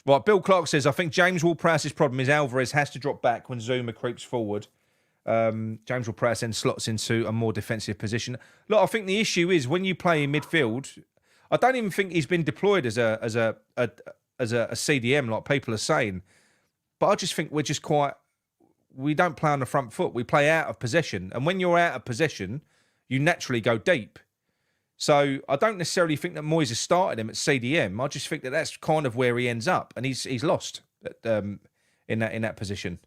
Right, Bill Clark says, I think James Ward-Prowse's problem is Alvarez has to drop back when Zuma creeps forward. James Ward-Prowse then slots into a more defensive position. Look, I think the issue is when you play in midfield, I don't even think he's been deployed as a CDM like people are saying. But I just think we don't play on the front foot. We play out of possession. And when you're out of possession, you naturally go deep. So I don't necessarily think that Moyes has started him at CDM. I just think that that's kind of where he ends up. And he's lost in that position.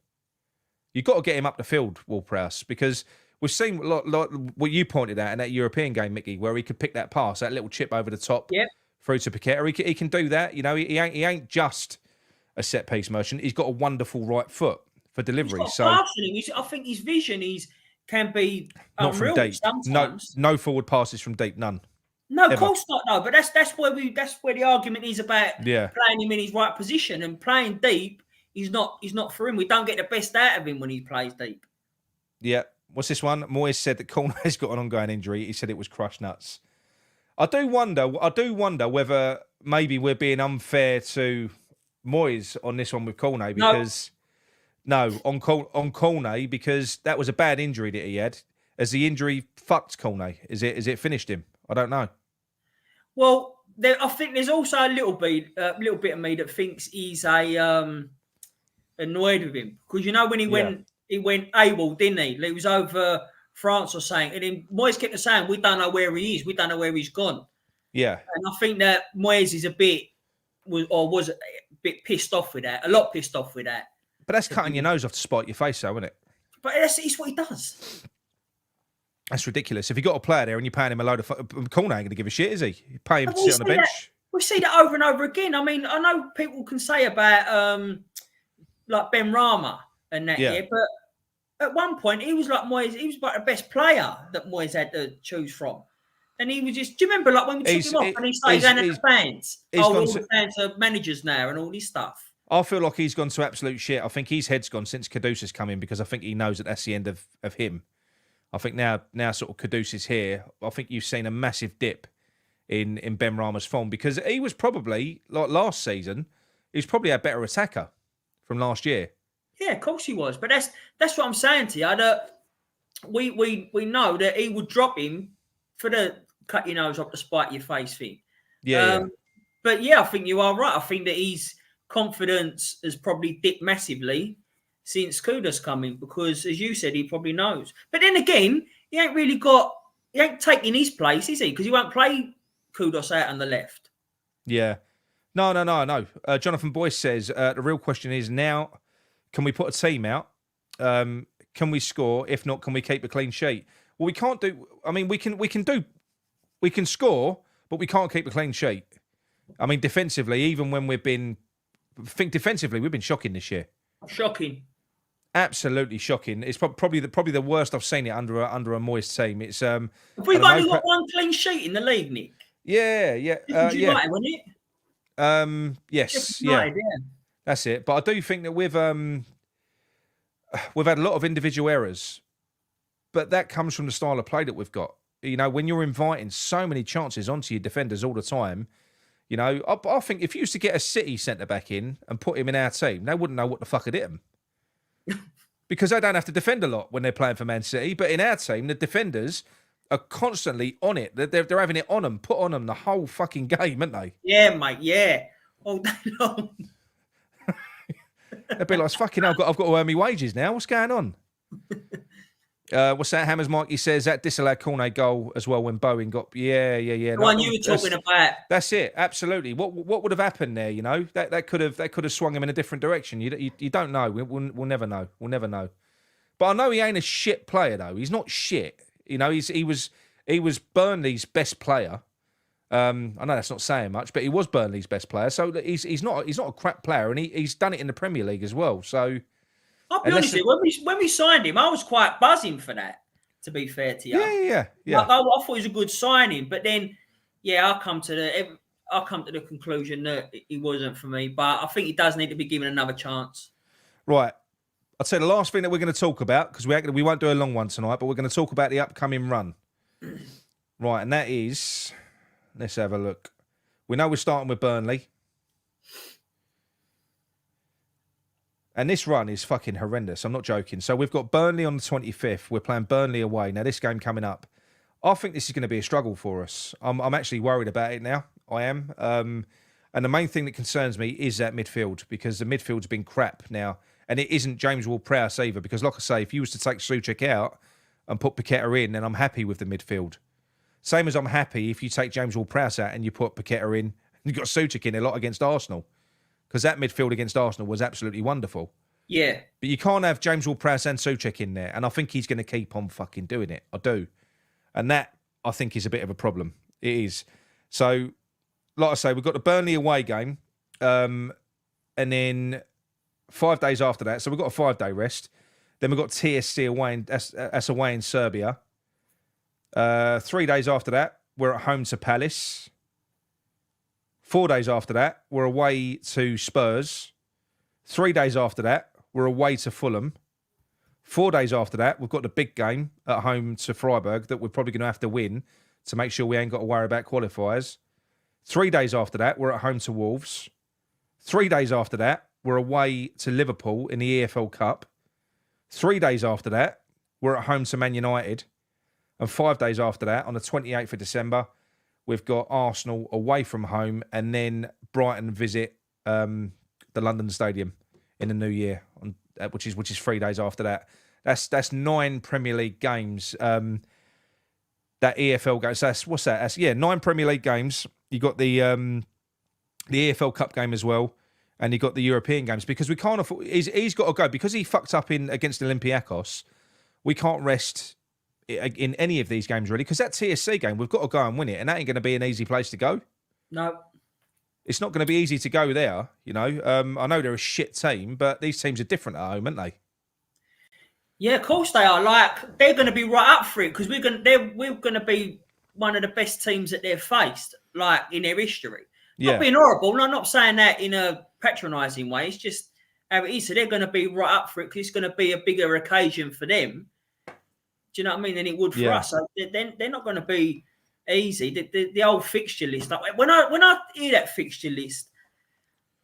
You've got to get him up the field, Ward-Prowse, because we've seen what you pointed out in that European game, Micky, where he could pick that pass, that little chip over the top through to Paqueta. He can do that. You know, he ain't just a set-piece merchant. He's got a wonderful right foot for delivery. I think his vision can be not from deep. Sometimes. No forward passes from deep. None. No, of course not. No, but that's where the argument is about playing him in his right position and playing deep. he's not for him. We don't get the best out of him when he plays deep. Yeah. What's this one? Moyes said that Cornet's got an ongoing injury. He said it was crushed nuts. I do wonder whether maybe we're being unfair to Moyes on this one with Cornet because on Cornet because that was a bad injury that he had. Has the injury fucked Cornet? Is it finished him? I don't know. Well, I think there's also a little bit of me that thinks he's annoyed with him because when he went AWOL, didn't he? He was over France or something, and then Moyes kept saying, "We don't know where he is. We don't know where he's gone." Yeah, and I think that Moyes is was a bit pissed off with that. A lot pissed off with that. But that's cutting your nose off to spite your face, though, isn't it? But it's what he does. That's ridiculous. If you got a player there and you're paying him a load of Cornet ain't going to give a shit, is he? You pay him to sit on the bench. We see that over and over again. I mean, I know people can say about like Ben Rama and that, but at one point he was like Moyes. He was like the best player that Moyes had to choose from, and he was just. Do you remember like when we took him off and he started going to the fans? All the fans are managers now and all this stuff. I feel like he's gone to absolute shit. I think his head's gone since Kudus has come in because I think he knows that that's the end of him. I think now sort of Kudus is here. I think you've seen a massive dip in Ben Rama's form because he was probably, like last season, he was probably a better attacker from last year. Yeah, of course he was. But that's what I'm saying to you. That we know that he would drop him for the cut your nose off to spite your face thing. Yeah. But yeah, I think you are right. I think that his confidence has probably dipped massively since Kudus coming because, as you said, he probably knows. But then again, he ain't taking his place, is he? Because he won't play Kudus out on the left. Yeah. No. Jonathan Boyce says, the real question is now, can we put a team out? Can we score? If not, can we keep a clean sheet? Well, we can't do... I mean, we can score, but we can't keep a clean sheet. I mean, defensively, even when we've been... I think defensively, we've been shocking this year. Shocking. Absolutely shocking. It's probably the worst I've seen it under a Moyes team. It's Have we only got one clean sheet in the league, Nick? Yeah. United, wasn't it? Yes, United, yeah. That's it. But I do think that we've had a lot of individual errors, but that comes from the style of play that we've got. When you're inviting so many chances onto your defenders all the time, I think if you used to get a City centre back in and put him in our team, they wouldn't know what the fuck had hit him. Because they don't have to defend a lot when they're playing for Man City. But in our team, the defenders are constantly on it. They're having it on them, put on them the whole fucking game, aren't they? Yeah, mate, yeah. All day long. They'd be like, fucking hell, I've got to earn my wages now. What's going on? What's that? Hammers Mikey says that disallowed Cornet goal as well when Bowen got... Yeah. The one you were talking about. That's it, absolutely. What would have happened there, That could have swung him in a different direction. You don't know. We'll never know. We'll never know. But I know he ain't a shit player, though. He's not shit. He was Burnley's best player. I know that's not saying much, but he was Burnley's best player. So he's not a crap player, and he's done it in the Premier League as well. So... I'll be honest with you, when we signed him, I was quite buzzing for that, to be fair to you. Yeah. I thought it was a good signing, but then, I come to the conclusion that he wasn't for me, but I think he does need to be given another chance. Right. I'd say the last thing that we're going to talk about, because we won't do a long one tonight, but we're going to talk about the upcoming run. Right, and that is, let's have a look. We know we're starting with Burnley. And this run is fucking horrendous. I'm not joking. So we've got Burnley on the 25th. We're playing Burnley away. Now, this game coming up, I think this is going to be a struggle for us. I'm actually worried about it now. I am. And the main thing that concerns me is that midfield, because the midfield's been crap now. And it isn't James Ward-Prowse either, because like I say, if you was to take Souček out and put Paqueta in, then I'm happy with the midfield. Same as I'm happy if you take James Ward-Prowse out and you put Paqueta in, and you've got Souček in a lot against Arsenal. Because that midfield against Arsenal was absolutely wonderful. Yeah. But you can't have James Ward-Prowse and Souček in there. And I think he's going to keep on fucking doing it. I do. And that, I think, is a bit of a problem. It is. So, like I say, we've got the Burnley away game. And then 5 days after that. So we've got a 5-day rest. Then we've got TSC away. That's away in Serbia. 3 days after that, we're at home to Palace. 4 days after that, we're away to Spurs. 3 days after that, we're away to Fulham. 4 days after that, we've got the big game at home to Freiburg that we're probably going to have to win to make sure we ain't got to worry about qualifiers. 3 days after that, we're at home to Wolves. 3 days after that, we're away to Liverpool in the EFL Cup. 3 days after that, we're at home to Man United. And 5 days after that, on the 28th of December, we've got Arsenal away from home and then Brighton visit the London Stadium in the new year, which is 3 days after that. That's 9 Premier League games. That EFL game. So what's that? That's 9 Premier League games. You got the EFL Cup game as well, and you got the European games because we can't afford. He's got to go because he fucked up against Olympiacos. We can't rest in any of these games really because that TSC game we've got to go and win it, and that ain't going to be an easy place to go. No. It's not going to be easy to go there, you know. I know they're a shit team, but these teams are different at home, aren't they? Yeah, of course they are. Like they're going to be right up for it because we're going to be one of the best teams that they've faced, like in their history. Not being horrible. I'm not saying that in a patronising way. It's just how it is. So they're going to be right up for it because it's going to be a bigger occasion for them. Do you know what I mean? Than it would for us. So they're not going to be easy. The old fixture list. Like when I hear that fixture list,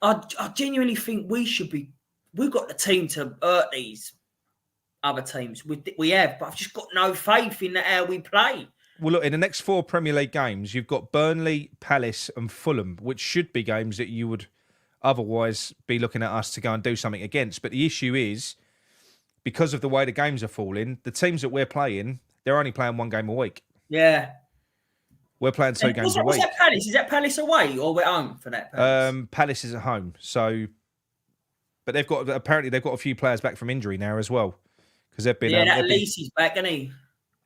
I genuinely think we've got the team to hurt these other teams. We have, but I've just got no faith in how we play. Well, look, in the next 4 Premier League games, you've got Burnley, Palace and Fulham, which should be games that you would otherwise be looking at us to go and do something against. But the issue is, because of the way the games are falling, the teams that we're playing, they're only playing 1 game a week. Yeah. We're playing 2 games a week. What's that Palace? Is that Palace away or we're home for that? Palace is at home. So, but they've got a few players back from injury now as well. Because they've been. Yeah, Lee's back, isn't he?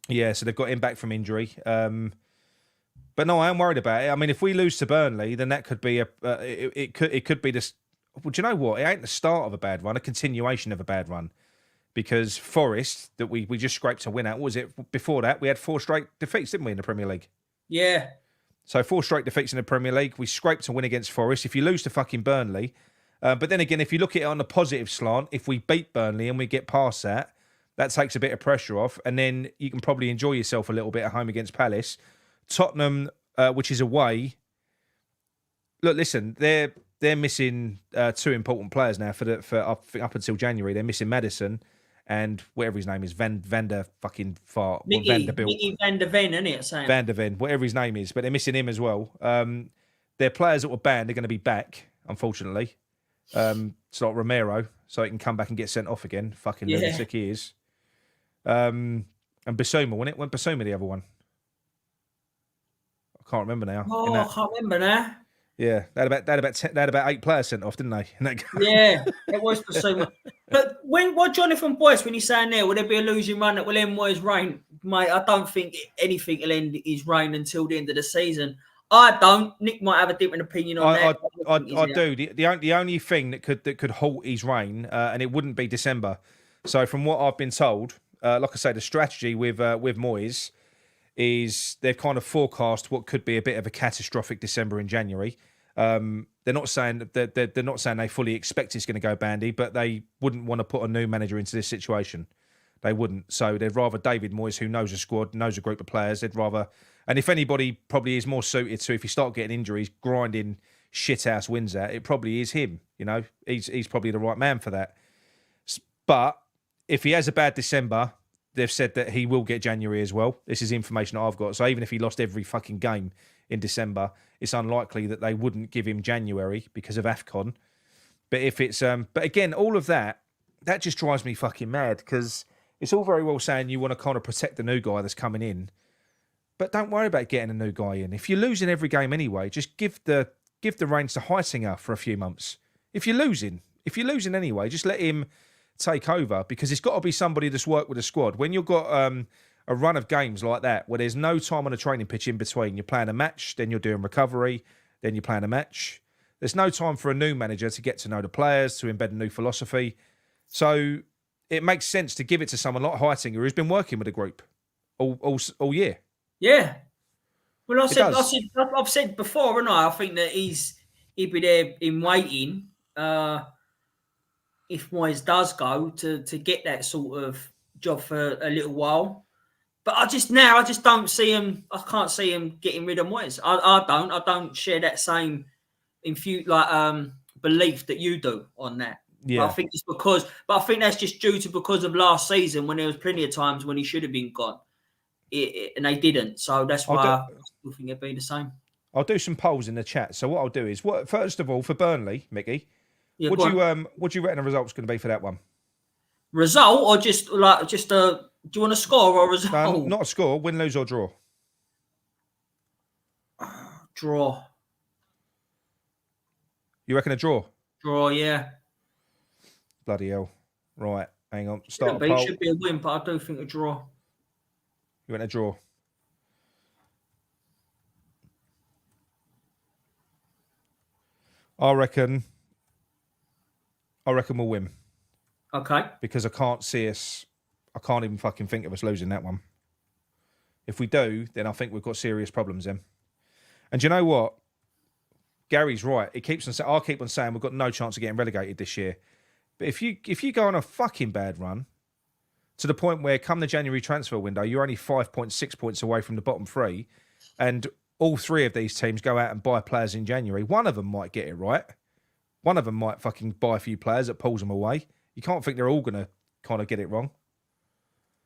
Yeah, so they've got him back from injury. But no, I am worried about it. I mean, if we lose to Burnley, then that could be it could be this. Well, do you know what? It ain't the start of a bad run, a continuation of a bad run. Because Forest, that we just scraped a win out, what was it? Before that, we had 4 straight defeats, didn't we, in the Premier League? Yeah. So 4 straight defeats in the Premier League. We scraped a win against Forest. If you lose to fucking Burnley, but then again, if you look at it on the positive slant, if we beat Burnley and we get past that takes a bit of pressure off, and then you can probably enjoy yourself a little bit at home against Palace. Tottenham, which is away. Look, listen, they're missing 2 important players now for up until January. They're missing Maddison and whatever his name is, Vander fucking Fart. Vanderbilt. Mickey Van der Ven, isn't it? Saying Van der Ven, whatever his name is, but they're missing him as well. Their players that were banned are going to be back, unfortunately. It's like Romero, so he can come back and get sent off again. Fucking lunatic he is. And Basuma, wasn't it? When Basuma the other one? I can't remember now. Oh, I can't remember now. Yeah, they had about 8 players sent off, didn't they? Yeah, it was Basuma. But what Jonathan Boyce, when he's saying there, will there be a losing run that will end Moyes' reign? Mate, I don't think anything will end his reign until the end of the season. I don't. Nick might have a different opinion on that. I do. The only thing that could halt his reign, and it wouldn't be December. So from what I've been told, like I say, the strategy with Moyes is they've kind of forecast what could be a bit of a catastrophic December and January. They're not saying they're not saying they fully expect it's going to go bandy, but they wouldn't want to put a new manager into this situation. They wouldn't. So they'd rather David Moyes, who knows a squad, knows a group of players. They'd rather, and if anybody probably is more suited to, if you start getting injuries, grinding shithouse wins out, it probably is him. You know, he's probably the right man for that. But if he has a bad December, they've said that he will get January as well. This is information that I've got. So even if he lost every fucking game in December, it's unlikely that they wouldn't give him January because of AFCON. But if it's, but again, all of that just drives me fucking mad because it's all very well saying you want to kind of protect the new guy that's coming in, but don't worry about getting a new guy in. If you're losing every game anyway, just give the reins to Heitinger for a few months. If you're losing anyway, just let him take over because it's got to be somebody that's worked with a squad. When you've got a run of games like that where there's no time on a training pitch in between, you're playing a match, then you're doing recovery, then you're playing a match. There's no time for a new manager to get to know the players, to embed a new philosophy. So it makes sense to give it to someone like Heitinger who's been working with a group all year. Yeah. Well, I've said before, haven't I? I think that he'd be there in waiting. if Moyes does go to get that sort of job for a little while. But I just don't see him. I can't see him getting rid of Moyes. I don't share that same belief that you do on that. Yeah. But I think it's because that's just due to because of last season when there was plenty of times when he should have been gone, and they didn't. So that's why I still think it'd be the same. I'll do some polls in the chat. So what I'll do is, first of all, for Burnley, Mickey, what do you reckon the result's going to be for that one? Result or just a? Do you want a score or a result? No, not a score. Win, lose, or draw. Draw. You reckon a draw? Draw, yeah. Bloody hell! Right, hang on. Start a poll. Should be a win, but I do think a draw. You went a draw. I reckon we'll win. Okay. Because I can't even fucking think of us losing that one. If we do, then I think we've got serious problems then. And do you know what? Gary's right. I'll keep on saying we've got no chance of getting relegated this year. But if you go on a fucking bad run, to the point where come the January transfer window, you're only 5.6 points away from the bottom three, and all three of these teams go out and buy players in January, one of them might get it right. One of them might fucking buy a few players that pulls them away. You can't think they're all going to kind of get it wrong.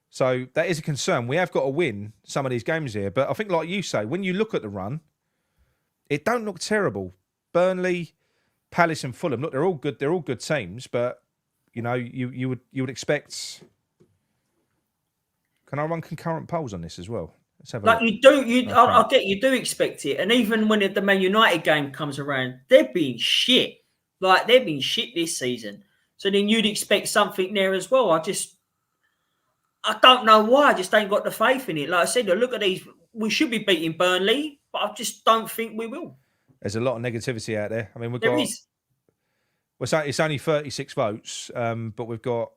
So that is a concern. We have got to win some of these games here. But I think, like you say, when you look at the run, it don't look terrible. Burnley, Palace and Fulham, look, they're all good. They're all good teams. But, you know, you would expect... Can I run concurrent polls on this as well? Let's have a look. You do. I'll get you do expect it. And even when the Man United game comes around, they've been shit. Like, they've been shit this season. So then you'd expect something there as well. I don't know why. I just ain't got the faith in it. Like I said, look at these. We should be beating Burnley, but I just don't think we will. There's a lot of negativity out there. I mean, it's only 36 votes, but we've got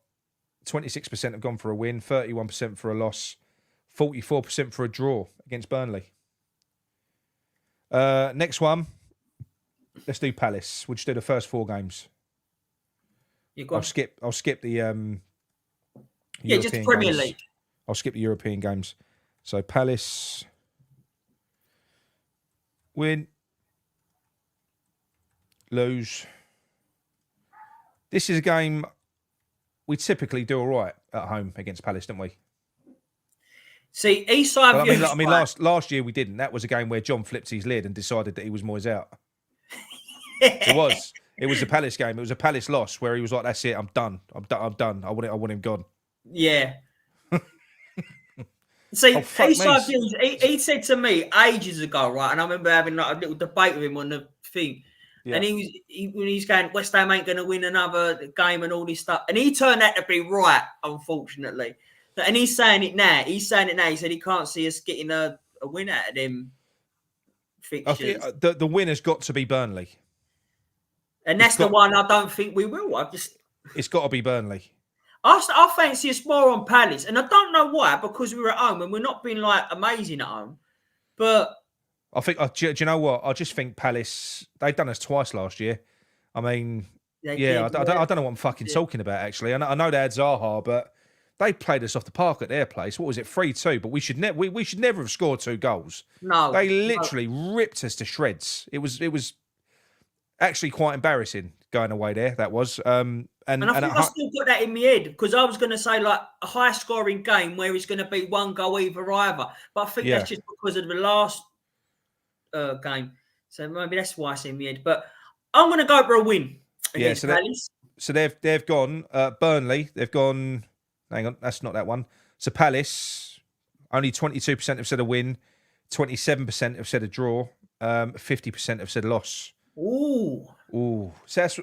26% have gone for a win, 31% for a loss, 44% for a draw against Burnley. Next one. Let's do Palace. We'll just do the first four games. I'll skip the European just Premier games. League. I'll skip the European games. So Palace win, lose. This is a game we typically do all right at home against Palace, don't we? See, Eastside. I mean, last year we didn't. That was a game where John flipped his lid and decided that he was Moyes out. It was. It was a Palace game. It was a Palace loss where he was like, "That's it. I'm done. I'm done. I want him gone." Yeah. See, he said to me ages ago, right? And I remember having like a little debate with him on the thing. Yeah. And when he's going, West Ham ain't going to win another game and all this stuff. And he turned out to be right, unfortunately. And he's saying it now. He said he can't see us getting a win out of them fixtures. The win has got to be Burnley. And that's the one I don't think we will. It's got to be Burnley. I fancy us more on Palace. And I don't know why, because we're at home and we're not being like amazing at home. But I think, do you know what? I just think Palace, they've done us twice last year. I mean, I don't know what I'm fucking talking about, actually. I know they had Zaha, but they played us off the park at their place. What was it, 3-2? But we should never have scored 2 goals. No. They literally ripped us to shreds. It was actually quite embarrassing going away there, that was. And I think I still got that in my head, because I was going to say like a high-scoring game where it's going to be 1 goal either. But I think that's just because of the last game. So maybe that's why it's in my head. But I'm going to go for a win against Palace. So they've gone, Burnley, they've gone, hang on, that's not that one. So Palace, only 22% have said a win, 27% have said a draw, 50% have said a loss. Ooh. So that's,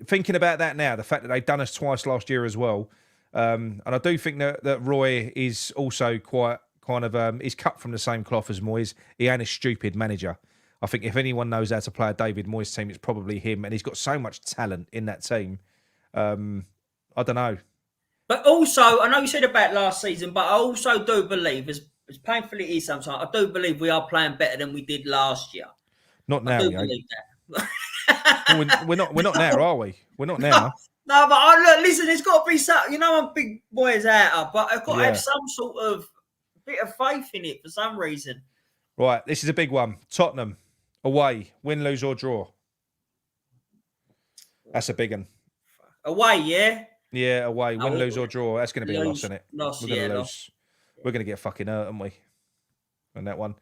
thinking about that now, the fact that they've done us twice last year as well, and I do think that Roy is also quite kind of he's cut from the same cloth as Moyes. He ain't a stupid manager. I think if anyone knows how to play a David Moyes team, it's probably him, and he's got so much talent in that team. I don't know. But also, I know you said about last season, but I also do believe, as painful it is sometimes, I do believe we are playing better than we did last year. Not now, I do believe that. We're not now, are we? We're not now. No, but look, listen, there's got to be some. You know, I'm big boys out, but I've got to have some sort of bit of faith in it for some reason. Right, this is a big one. Tottenham away, win, lose or draw. That's a big one. Away, yeah. Yeah, away, win, lose or draw. That's going to be a loss, isn't it? Loss, We're going to lose. We're going to get fucking hurt, aren't we? On that one.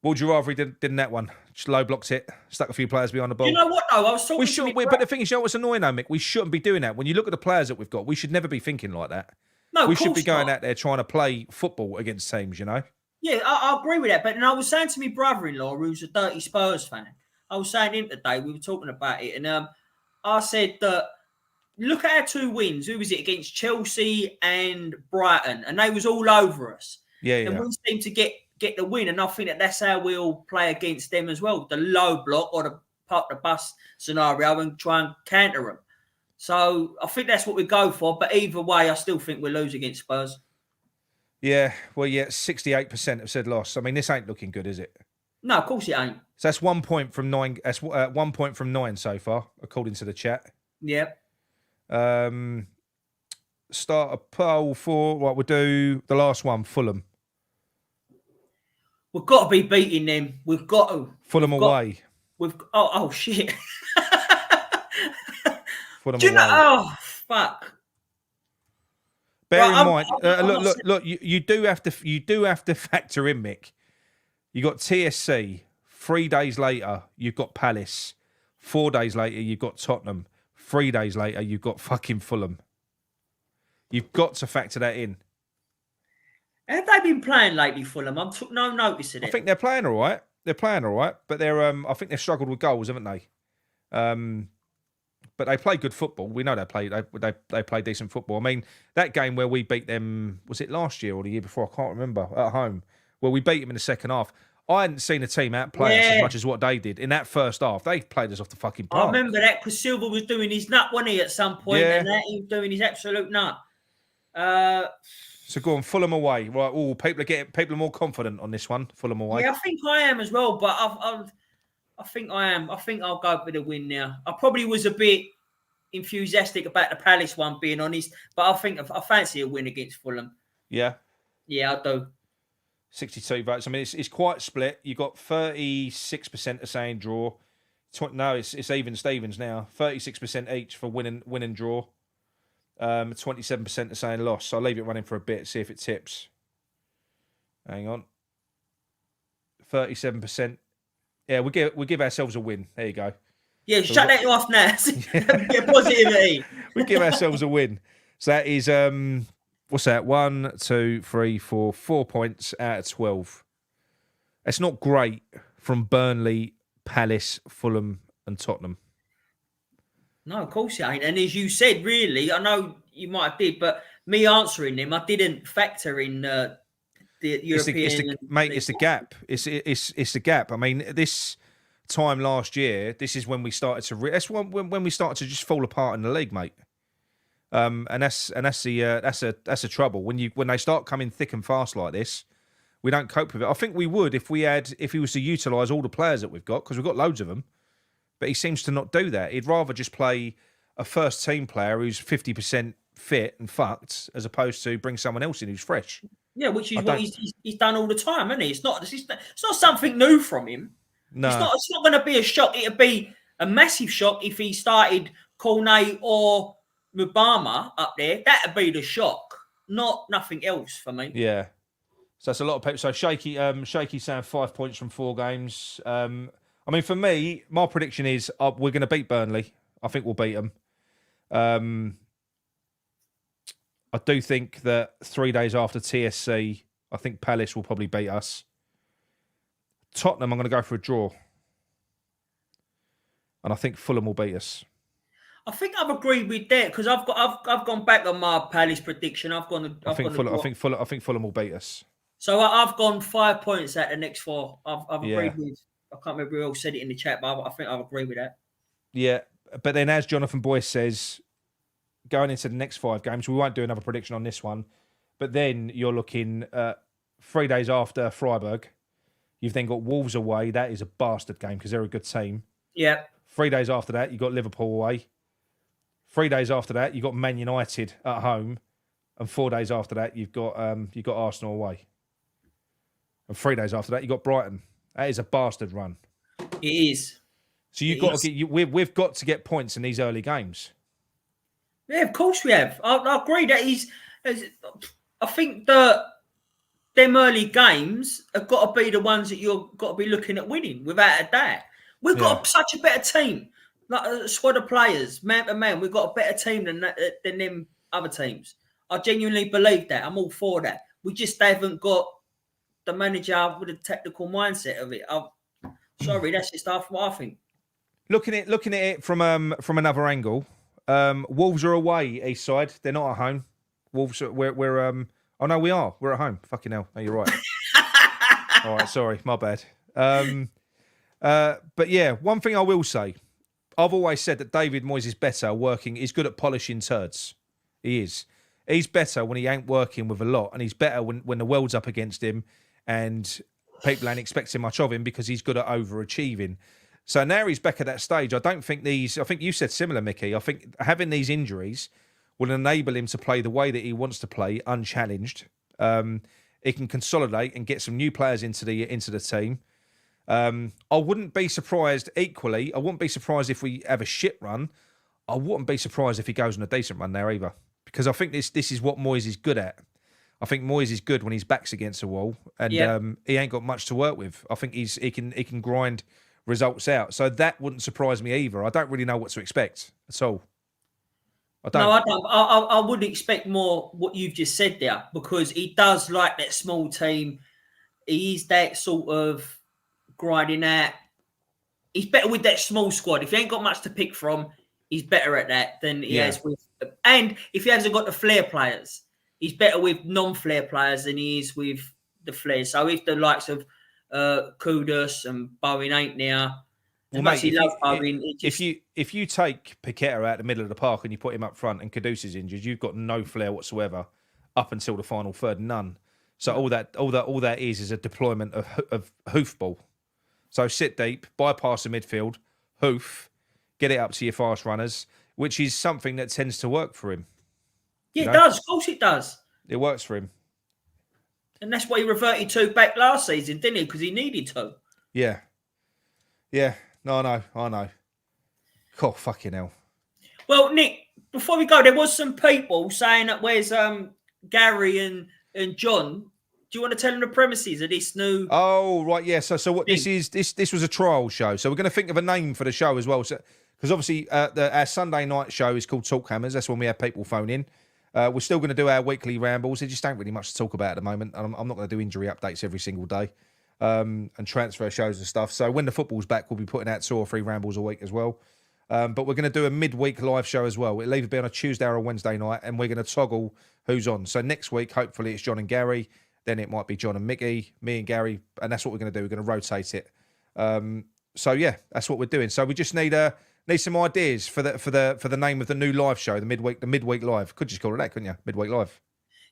What would you rather he did in that one? Just low blocks it, stuck a few players behind the ball. You know what though? I was talking. We should, but the thing is, you know what's annoying, though, Mick? We shouldn't be doing that. When you look at the players that we've got, we should never be thinking like that. No, we should be going out there trying to play football against teams. You know. Yeah, I agree with that. But then I was saying to my brother-in-law, who's a dirty Spurs fan, I was saying to him today, we were talking about it, and I said that look at our 2 wins. Who was it against Chelsea and Brighton? And they was all over us. Yeah. And we seem to get the win, and I think that's how we'll play against them as well. The low block or the park the bus scenario and try and counter them. So I think that's what we go for. But either way, I still think we'll lose against Spurs. Yeah, well, 68% have said loss. I mean, this ain't looking good, is it? No, of course it ain't. So that's 1 point from 9. That's 1 point from 9 so far, according to the chat. Yep. Start a poll for what we'll do. The last one, Fulham. We've got to be beating them. We've got to. Fulham away. Oh shit. Fulham Do you away. know? Oh fuck. Bear in mind, look. You do have to factor in, Mick. You got TSC. 3 days later, you've got Palace. 4 days later, you've got Tottenham. 3 days later, you've got fucking Fulham. You've got to factor that in. Have they been playing lately, Fulham? I took no notice of it. I think they're playing all right. But they're. I think they've struggled with goals, haven't they? But they play good football. We know they play decent football. I mean, that game where we beat them, was it last year or the year before? I can't remember. At home, where we beat them in the second half. I hadn't seen a team outplay us as much as what they did in that first half. They played us off the fucking park. I remember that because Silva was doing his nut, wasn't he, at some point? Yeah. And that he was doing his absolute nut. So go on, Fulham away. Right, people are more confident on this one. Fulham away. Yeah, I think I am as well, but I think I am. I think I'll go for the win now. I probably was a bit enthusiastic about the Palace one, being honest, but I think I fancy a win against Fulham. Yeah. Yeah, I do. 62 votes. I mean, it's quite split. You got 36% are saying draw. No, it's even Stevens now. 36% each for win and draw. 27% are saying loss. So I'll leave it running for a bit, see if it tips. Hang on. 37%. Yeah, we'll give ourselves a win. There you go. Yeah, so shut that off now. Get positivity. We give ourselves a win. So that is what's that? 1, 2, 3, 4 points out of 12. It's not great from Burnley, Palace, Fulham, and Tottenham. No, of course it ain't. And as you said, really, I know you might have did, but me answering them, I didn't factor in the European. It's the gap. It's the gap. I mean, this time last year, this is when we started to. That's when we started to just fall apart in the league, mate. And that's a trouble when they start coming thick and fast like this. We don't cope with it. I think we would if he was to utilise all the players that we've got, because we've got loads of them. But he seems to not do that. He'd rather just play a first team player who's 50% fit and fucked, as opposed to bring someone else in who's fresh. Yeah, which is what he's done all the time, isn't he? It's not something new from him. No, it's not going to be a shock. It'd be a massive shock if he started Cornet or Mubama up there. That'd be the shock, not nothing else for me. Yeah. So that's a lot of people. So Shaky saying 5 points from 4 games. I mean, for me, my prediction is we're going to beat Burnley. I think we'll beat them. I do think that 3 days after TSC, I think Palace will probably beat us. Tottenham, I'm going to go for a draw. And I think Fulham will beat us. I think I've agreed with that because I've gone back on my Palace prediction. I think Fulham will beat us. So I've gone 5 points at the next 4. I've agreed with. I can't remember who else said it in the chat, but I think I've agreed with that. Yeah, but then as Jonathan Boyce says, going into the next 5 games, we won't do another prediction on this one. But then you're looking 3 days after Freiburg. You've then got Wolves away. That is a bastard game because they're a good team. Yeah. 3 days after that, you've got Liverpool away. 3 days after that, you've got Man United at home. And 4 days after that, you've got Arsenal away. And 3 days after that, you've got Brighton. That is a bastard run. It is. So we've got to get points in these early games. Yeah, of course we have. I agree that I think that them early games have got to be the ones that you've got to be looking at winning, without a doubt. We've got such a better team, like a squad of players, man to man. We've got a better team than them other teams. I genuinely believe that. I'm all for that. We just haven't got the manager with a technical mindset of it. Sorry, that's just what I think. Looking at it from another angle, Wolves are away east side. They're not at home. Wolves, we're oh no, we are. We're at home. Fucking hell. No, you're right. All right, sorry, my bad. But yeah, one thing I will say, I've always said that David Moyes is better working. He's good at polishing turds. He is. He's better when he ain't working with a lot, and he's better when the world's up against him and people ain't expecting much of him because he's good at overachieving. So now he's back at that stage. I think you said similar, Mickey. I think having these injuries will enable him to play the way that he wants to play, unchallenged. He can consolidate and get some new players into the team. I wouldn't be surprised. Equally, I wouldn't be surprised if we have a shit run. I wouldn't be surprised if he goes on a decent run there either, because I think this is what Moyes is good at. I think Moyes is good when his back's against a wall and he ain't got much to work with. I think he can grind results out. So that wouldn't surprise me either. I don't really know what to expect at all. I don't. No, I don't. I wouldn't expect more what you've just said there, because he does like that small team. He's that sort of grinding out. He's better with that small squad. If he ain't got much to pick from, he's better at that than he has with. And if he hasn't got the flair players, he's better with non-flair players than he is with the flair. So if the likes of Kudus and Bowen ain't there, well, mate, if you take Paqueta out the middle of the park and you put him up front and Kudus is injured, you've got no flair whatsoever up until the final third, none. So all that is a deployment of hoofball. So sit deep, bypass the midfield, hoof, get it up to your fast runners, which is something that tends to work for him. Yeah, it does. Of course it does. It works for him. And that's what he reverted to back last season, didn't he? Because he needed to. Yeah. Yeah. No, I know. Oh, fucking hell. Well, Nick, before we go, there was some people saying that where's Gary and John. Do you want to tell them the premises of this new? Oh, right, yeah. So what this is? This was a trial show. So we're going to think of a name for the show as well. So because obviously our Sunday night show is called Talk Hammers. That's when we have people phone in. We're still going to do our weekly rambles. There just ain't really much to talk about at the moment. I'm not going to do injury updates every single day and transfer shows and stuff. So when the football's back, we'll be putting out 2 or 3 rambles a week as well. But we're going to do a midweek live show as well. It'll either be on a Tuesday or a Wednesday night, and we're going to toggle who's on. So next week, hopefully, it's John and Gary. Then it might be John and Micky, me and Gary, and that's what we're going to do. We're going to rotate it. So yeah, that's what we're doing. So we just need some ideas for the name of the new live show, the midweek live. Could just call it that, couldn't you? Midweek live.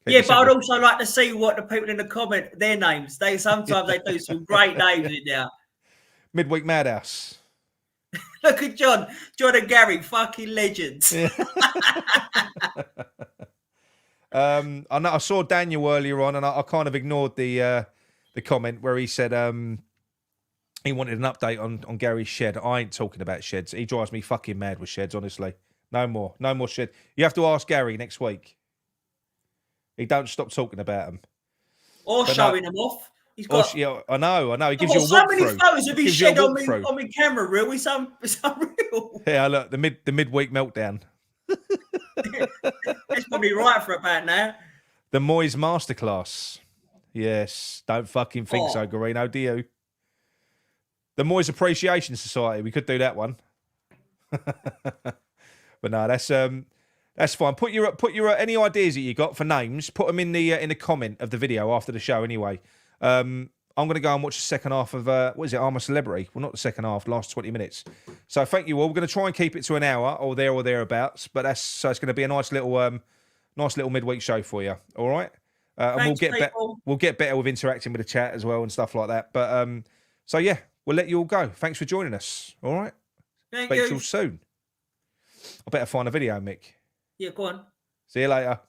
Yeah, but I'd also like to see what the people in the comment their names. Sometimes they do some great names in there. Midweek Madhouse. Look at John and Gary, fucking legends. Yeah. I saw Daniel earlier on, and I kind of ignored the comment where he said he wanted an update on Gary's shed. I ain't talking about sheds. He drives me fucking mad with sheds, honestly. No more shed. You have to ask Gary next week. He don't stop talking about them. Or showing them off. He's got. I know. He gives you a walkthrough. So many photos of his shed on my camera reel. It's unreal. Yeah, look, the midweek meltdown. That's probably right for about now. The Moyes Masterclass. Yes, don't fucking think so, Garino, do you? The Moyes Appreciation Society. We could do that one. But no, that's fine. Put your any ideas that you got for names. Put them in the comment of the video after the show. Anyway, I'm going to go and watch the second half of what is it? I'm a Celebrity. Well, not the second half. Last 20 minutes. So thank you all. We're going to try and keep it to an hour or thereabouts. But it's going to be a nice little midweek show for you. All right. And we'll get better with interacting with the chat as well and stuff like that. But so yeah, we'll let you all go. Thanks for joining us. All right. Thank you. Till soon. I better find a video, Mick. Yeah, go on. See you later.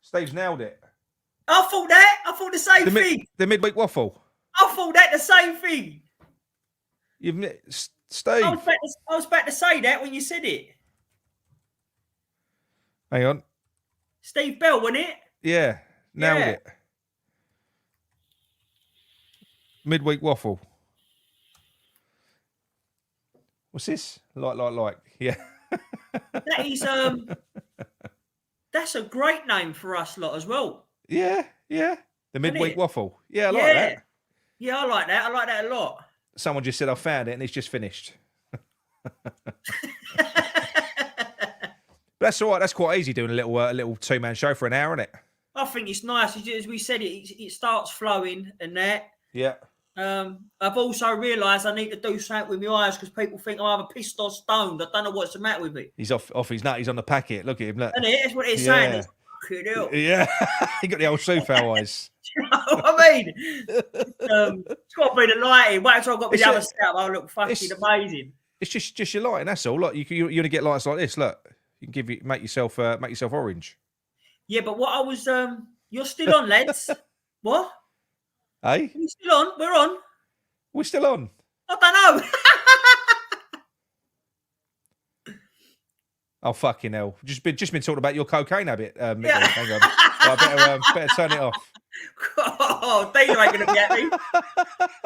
Steve's nailed it. I thought the same thing. The midweek waffle. I thought that the same thing. Steve. I was about to say that when you said it. Hang on. Steve Bell, wasn't it? Yeah, nailed it. Midweek waffle. What's this? Like. Yeah. That is that's a great name for us lot as well. Yeah. The midweek waffle. Yeah, I like that. Yeah, I like that. I like that a lot. Someone just said I found it and it's just finished. But that's all right. That's quite easy doing a little two-man show for an hour, isn't it? I think it's nice. As we said, it starts flowing and that. Yeah. I've also realised I need to do something with my eyes because people think I'm either pissed or stoned. I don't know what's the matter with me. He's off his nut. He's on the packet. Look at him. Look. Isn't it? That's what it's saying. It's fucking hell. Yeah. He got the old Sufo eyes. You know what I mean? It's got to be the lighting. Wait until I've got the other setup. I'll look fucking amazing. It's just your lighting. That's all. Look, you only get lights like this. Look, you can make yourself orange. Yeah, but what I was you're still on, lads. What? Hey? Are you still on? We're on. We're still on. I don't know. Oh fucking hell! Just been talking about your cocaine habit. Mickey. Hang on. Well, I better turn it off. Oh, Dana ain't gonna be happy.